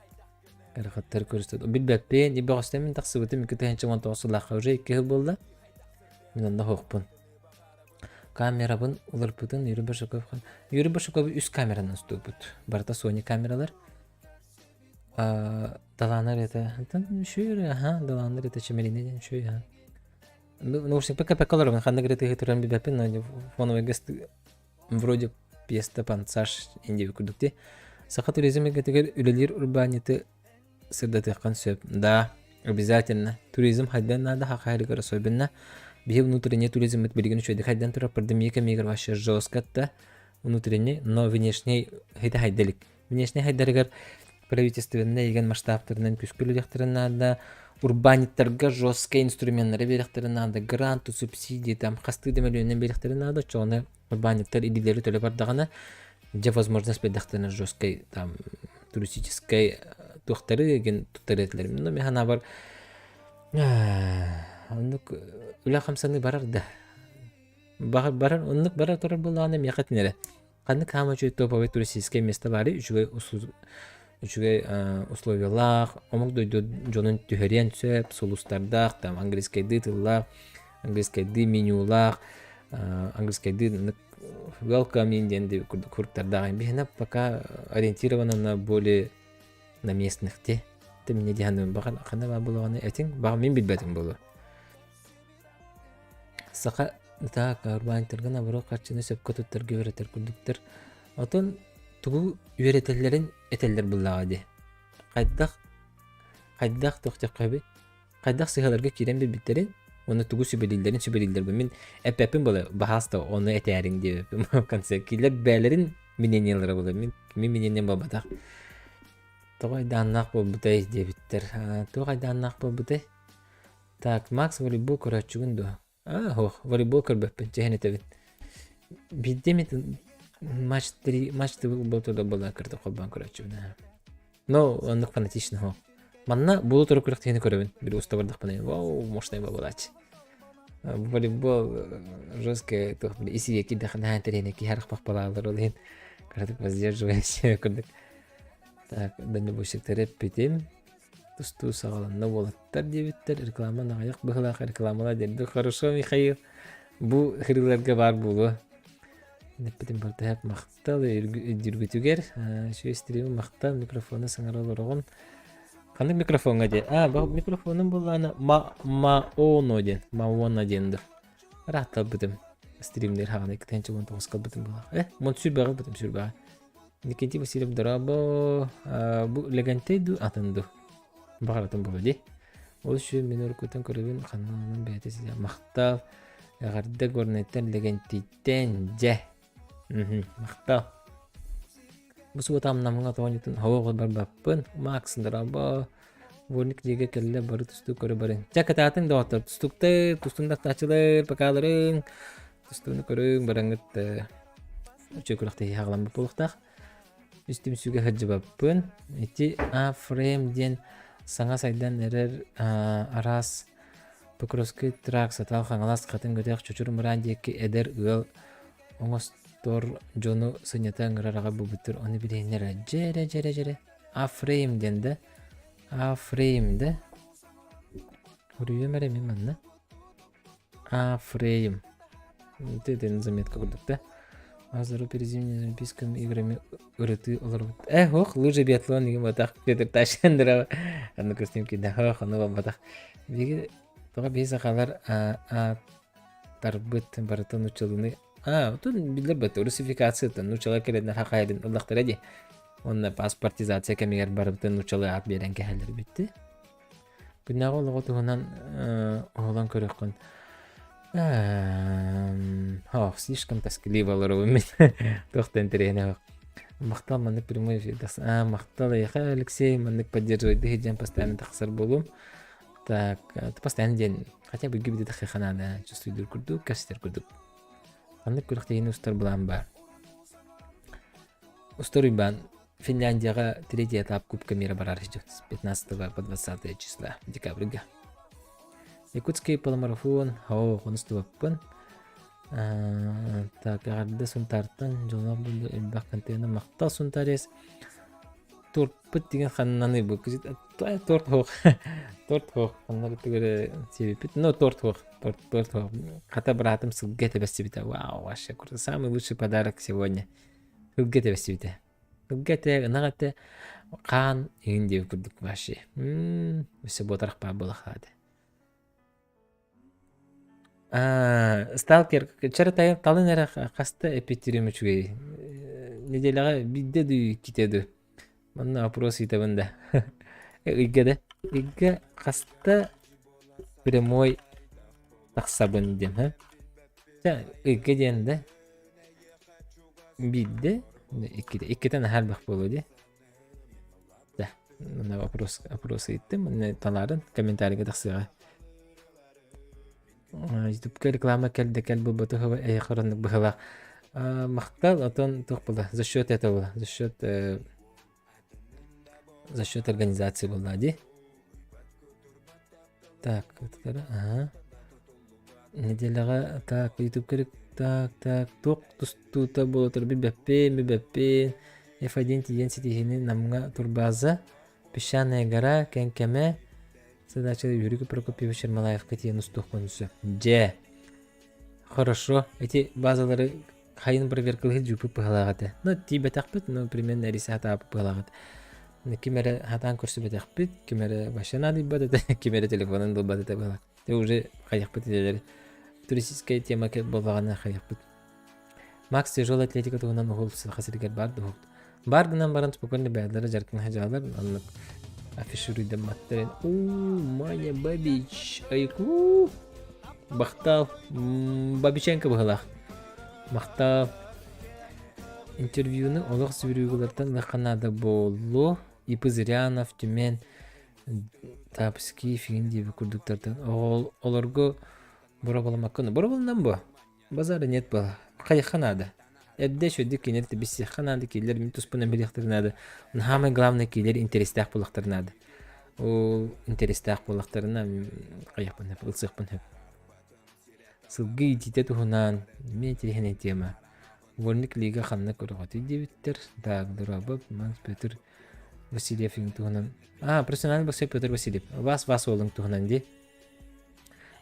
карахаттар көрсөтөт. Билбеппен и багыстамын таксыбыты микетен чаман тоосулакка уже 2 жыл болду. Мен анда хокпун. Камерабын уларпытын Юрбашоков үс камеранын ступут. Барта Sony камералар. Даланар это шүйрө, даланар это чемелине шүй. Ну, все пока-покаларым, ханна греты туран билбеппен, но фоновый гест вроде пьеста пансаж индеви күрдікте. Сақа туризмге кетегер үлелер урбаниты сырдатыққан сөп. Да, обязательно. Туризм хайдан нада хақайрыгар особенно. Бие внутренний туризм это билген шөйді хайдан тура пандемия мегар ваше жесткатта внутренний, но внешний хайда хайдалик. Внешний хайдарыгар правительственный еген масштабтарынан күскүлүдектарын нада урбаниттарга жесткий инструменттары беректерин нада грант, субсидии, там хасты демелөнен беректерин нада чоны урбаниттар идеялары төлөп бардагана же возможность бедахтана жесткой там туристической тухтары еген туттаретлер. Но мен хана бар ондук ула хамсаны барар да. Барар ондук барар турар болганы мякатнере. Каны кама чөй топовый туристическое место бары үчүгө условиялар, омук дойду жонун түһөрен сөп, сулустардак, там английский дытыллар, английский ды менюлар, английский ды welcome инден деп курттардагы. Бихна пока ориентировано на более на местных те. Ты меня диханы баган кана болгоны этин баг мен билбетим болу. Сака так урбанитерган абро карчыны сөпкө туттар гөретер күрдүктөр. Отон тугу үйрөтелерин этелдер буллагы. Кайдах токтоп кайбы. Кайдах сыгаларга кирен биттерин. Оны тугу сүбелилдер бу. Мен эппепин бола бахаста оны этәрин деп. Концерт килер бәлерин минениялары бола. Мен миненен бабатак. Тогайда аннак болбутай дебиттер. Тогайда аннак болбутай. Так, Макс волейбол көрөчүгүн до. Волейбол көрбөппүн чехнетебин. Биддемит матчты болтуда бола кырды колбан көрөчүгүн. Но, ондук фанатично хо. Манна болу туру көрөктөгүнү көрөбүн. Бир уста бардык бана. Вау, мощный бабалач. Волейбол жестко тох били исиге кидахна теренеки харах пахпалалар олен. Кырдык воздерживающий көрдүк. Так, дальнобойщиктер эппетим. Тусту сагаланна болаттар дебиттер. Реклама нагаяк быхылак рекламалар дерди. Хорошо, Михаил. Бу хырларга бар булу. Эппетим барды хеп мактал жүргүтүгер. Şu стримі мактал микрофоны саңараларыгын. Кандай микрофонга де? Бак микрофонум буланы Маоно ден. Маоно денди. Рахтал битим. Стримдер хаганы 2-19 кал битим була. Мон сүрбагы битим сүрбагы. Никенти Васильев Дарабо бу легантейду атынды. Багаратым болу ди. Ол şu мен өркөтөн көрөбүн каналынын бетеси мактал. Ягарды горнеттен легантиттен же. Мактал. Бу субатам намга тоонютун хавага барбаппын. Макс Дарабо воник деге келле бары тусту көрө барын. Чакататын доктор тустунда тачылыр, пакалырың. Тустуну көрөң бараңыт. Чөкүлөктө яглам болуктак. Üstüm süge hıcıbapın. Eti frame sana saydan erer aras Покровский трак сатал хангалас катын götök чочур мурандеки эдер ыл оңостор жону сынята ыңырарага бубуттур оны билейнер жере frame денде frame де урюмере меманна frame деден заметка көрдүк да. Азыру перезимними олимпийскими играми ырыты олар. Лыжа биатлон деген батак Петр Ташендера. Однокурсники да аны батак. Биги тога безакалар тарбыт барытын учулуны. Тун билер бат русификациядан учала келеден хакайдын Аллахтар ди. Онна паспортизация кемигер барытын учала ат берен кехелер битти. Күннагы олго тугунан оолан көрөккөн. Слишком тоскливо лоровым. Тохтен терена. Мактал маннык прямой эфир. Мактал яха Алексей маннык поддерживает дыхиджан постоянно тахсар болум. Так, это постоянно день. Хотя бы гибдит дахихана, да. Чувствую дур курдук, кастер курдук. Маннык курдук устар булам бар. Устар бан. Финляндияга третий этап Кубка мира барар ждет с 15 по 20 числа декабря. Якутский полумарафон конструктивен. Так, ягарды сунтартан жолга булду элбак контейнер мактал сунтарес. Торпыт деген ханнаны бу кызыт торт хок ханнары тегере себепит но торт хок ката братым сылгете бесибите. Вау, вообще круто, самый лучший подарок сегодня. Сылгете бесибите. Сылгете нагате кан инде курдук вообще. Все ботарх па булахады. Сталкер чара талын ара каста эпитерим үчүгей. Неделага бидде ду китеду. Манна вопрос итебинде. Игге каста прямой таксабын дем, игге денде бидде иккитен хал бак болуди. Да, мына вопрос иттим, мына таларын комментарийге таксыга. YouTube реклама келди бу ботого айхаранык быхала. Мактал атон токпула. За счет этого, за счет организации была, ди. Так, неделяга так YouTube керек так ток тустута болотур биппе F1 тиен ситихини намга турбаза песчаная гора кенкеме задача Юрий Прокопьевич Ермолаев катиен устух конусу. Хорошо, эти базалары хайын проверкалыгы жупы пыгалагаты. Но тибе такпыт, но примерно рисата пыгалагаты. Кимере хатан көрсө бетекпит, кимере башана диббады, кимере телефонун долбады да бала. Те уже каяк бетелер. туристическая тема болғаны қайықпыт. Макс тяжелая атлетика туғынан ұғыл қасыргер барды ұғылды. Бардынан баран спокойно бәділері жарқын хажалар, анық афишуриден маттарен. Маня Бабич, айку, бақтал, Бабиченко бұғылақ. Мақтал. Интервьюны олық сүрігілерден лақанады болу. Ипы Зырянов, Тюмен, Тапский, Финдиеві күрдіктардан. Оларғы бұра боламаққаны. Бұра болынан бұ? Базары нет бұл. Қайыққанады. Әбде шөді кенерді бісі қанады кейлер, мен тұспына біліқтірінады. Хамай главный кейлер интерестәқ болақтырынады. Ол интерестәқ болақтырына қайықпын өп, ұлсықпын өп. Сылғы ететі тұғынан мен телехіне тема. Ворник лига қанына көріғаты дебіттер. Дағдыр абып, Макс Петр Васильев тұғынан. Профессиональный боксер Петр Васильев. Вас олың тұғынан де.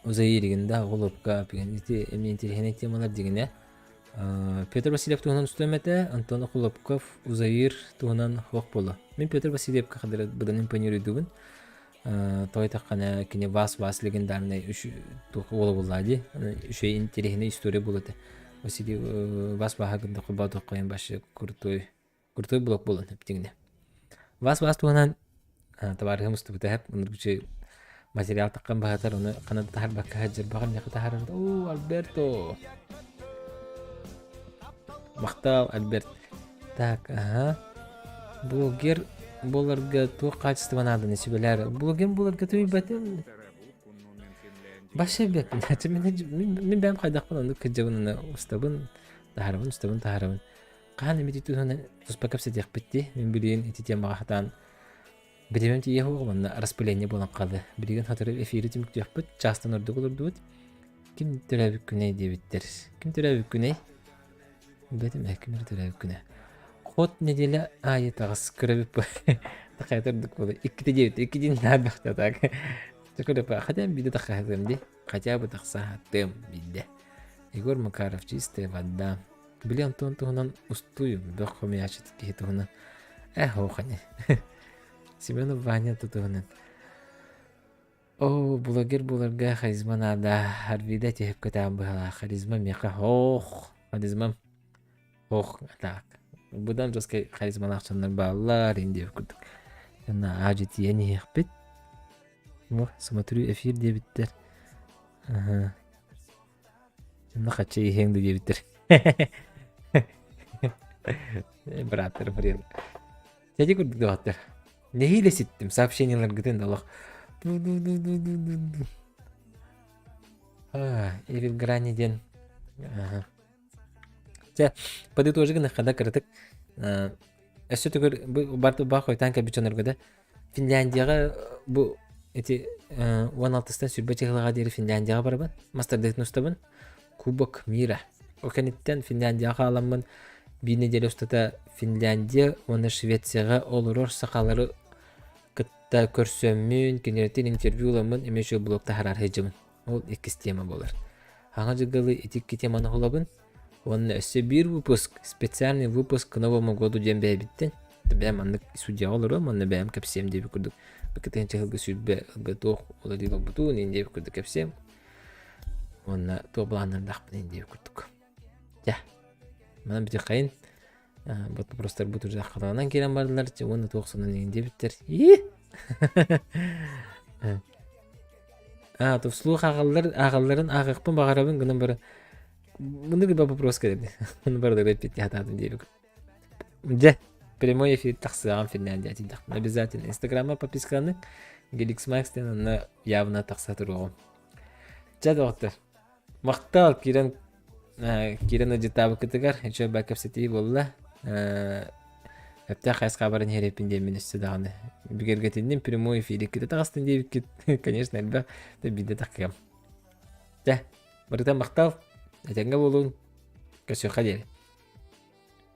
Узайыр егінді ғолыпқа әмен телехіне темалар дегіне. Петр Васильев туғынан үстеметі, Антон Хулопков, Узайыр туғынан хоқ болы. Мен Петр Васильевқа қадыр бұдан импонируйдуғын. Той таққана кене вас легендарный үш туғы олы болады. Үшей интересный история болады. Васильев вас бағағында құлба тұққайын башы күртой блок болын өптігіне. Вас туғынан табарығым ұсты бұты әп. Үндір материал таққан бағатар, оны қанады тахар баққа хаджар бағар неқі тахар. Альберто! Мақтал, Альберт. Так, Блогер боларға туы қачыстыван ады несібелер. Блогер боларға туы бәтім. Башы бәт. Мен бәм қайдақпын, оны күджавын ұстабын, тахарабын. Қаған әмет етуғаны тұспақап сәдеқ бітті. Мен білейін ететен бағақтан. Білемем те егі оғымын распыление болан қалды. Білеген хатырып эфирі темік дейік бұд. Частан орды қолыр дуыд. Кім түрәбік күней дебіттер? Кім түрәбік күней? Бәтім әкімір түрәбік күней. Қот неделі айы тағыз күрәбік бұд. Тақайтырдық болды. 2-9, 2-ден нәбіқті так. Жүкіріп, қадам биді тақайтырым де. Қатя бұ тақсатым биді. Егор Макаров, чистая вода. Білі Антон тұғынан ұстуым. Бұқ қоме ачыты кей тұғынан. Оғаны. Семенов Ваня тұтығынан. Блогер боларға харизма нада. Харвида техіп көтәм бұғала. Харизма меқа. Харизма. Так. Бұдан жоскай харизма нақчанлар бағалар ендеп күрдік. Яна ажеті ені еқпет. Смотрю эфир дебіттер. Яна қатша ехеңді дебіттер. Браттар, привет. Тәді күрдік доғаттар. Нехиле сеттім, сообщениялар күтен далық. Эвил Граниден. Подытожығын қада кірдік. Әсі түгір барды бақ қойтан кәбітчаныр көді. Финляндияға бұл 16-стан сүрбе чеғылыға дейірі Финляндияға барабын. Мастардығын ұстабын. Кубок мира. Окенеттен Финляндияға аламын. Bir nedelе ұстата Финляндия, оны Швецияға олырор сақалары кітта көрсөммін, кенереттен интервьюламын, емеші блокта харар хеджімін. Ол 2 тема болар. Аңа жығылы етікке теманы қолабын. Оны өсі бір выпуск, специальный выпуск к Новому году ден бәйбіттен. Бәйм анық судья олыру, оны бәйм кәпсем деп күрдік. Бәкітен чығылғы сүрбе тоқ олы дейбі бұтуын ен деп күрдік кәпсем. Оны тоғыланырдақпын ен деп күрдік. Мән біте қайын. Бұт простар бұт үржақ қалағынан керен бардылар. Оны тоқсынан еген дебіттер. Вслух ағаларын ағықпын бағарабын күнін бары. Бұны күн вопрос кәдеді. Оны барды репетті хатадым дебі. Прямой эфир тақсыған Финляндия тейдіқпын. Обязательно инстаграмма подписканы. Геликс Макстен оны явна тақса тұрғым. Доғыттар. Мақтал керен өжетабы күтігер, үші бәкіп сетейі болыла. Әпті қайыз қабарын херепінде мен үсті дағаны. Бігерге тенден прямой эфире күті тағыстын дейбі кет. Конечно, әлбәқ, биді таққығам. Бұрыдан мақтал, әтенге болуын, көсі қадері.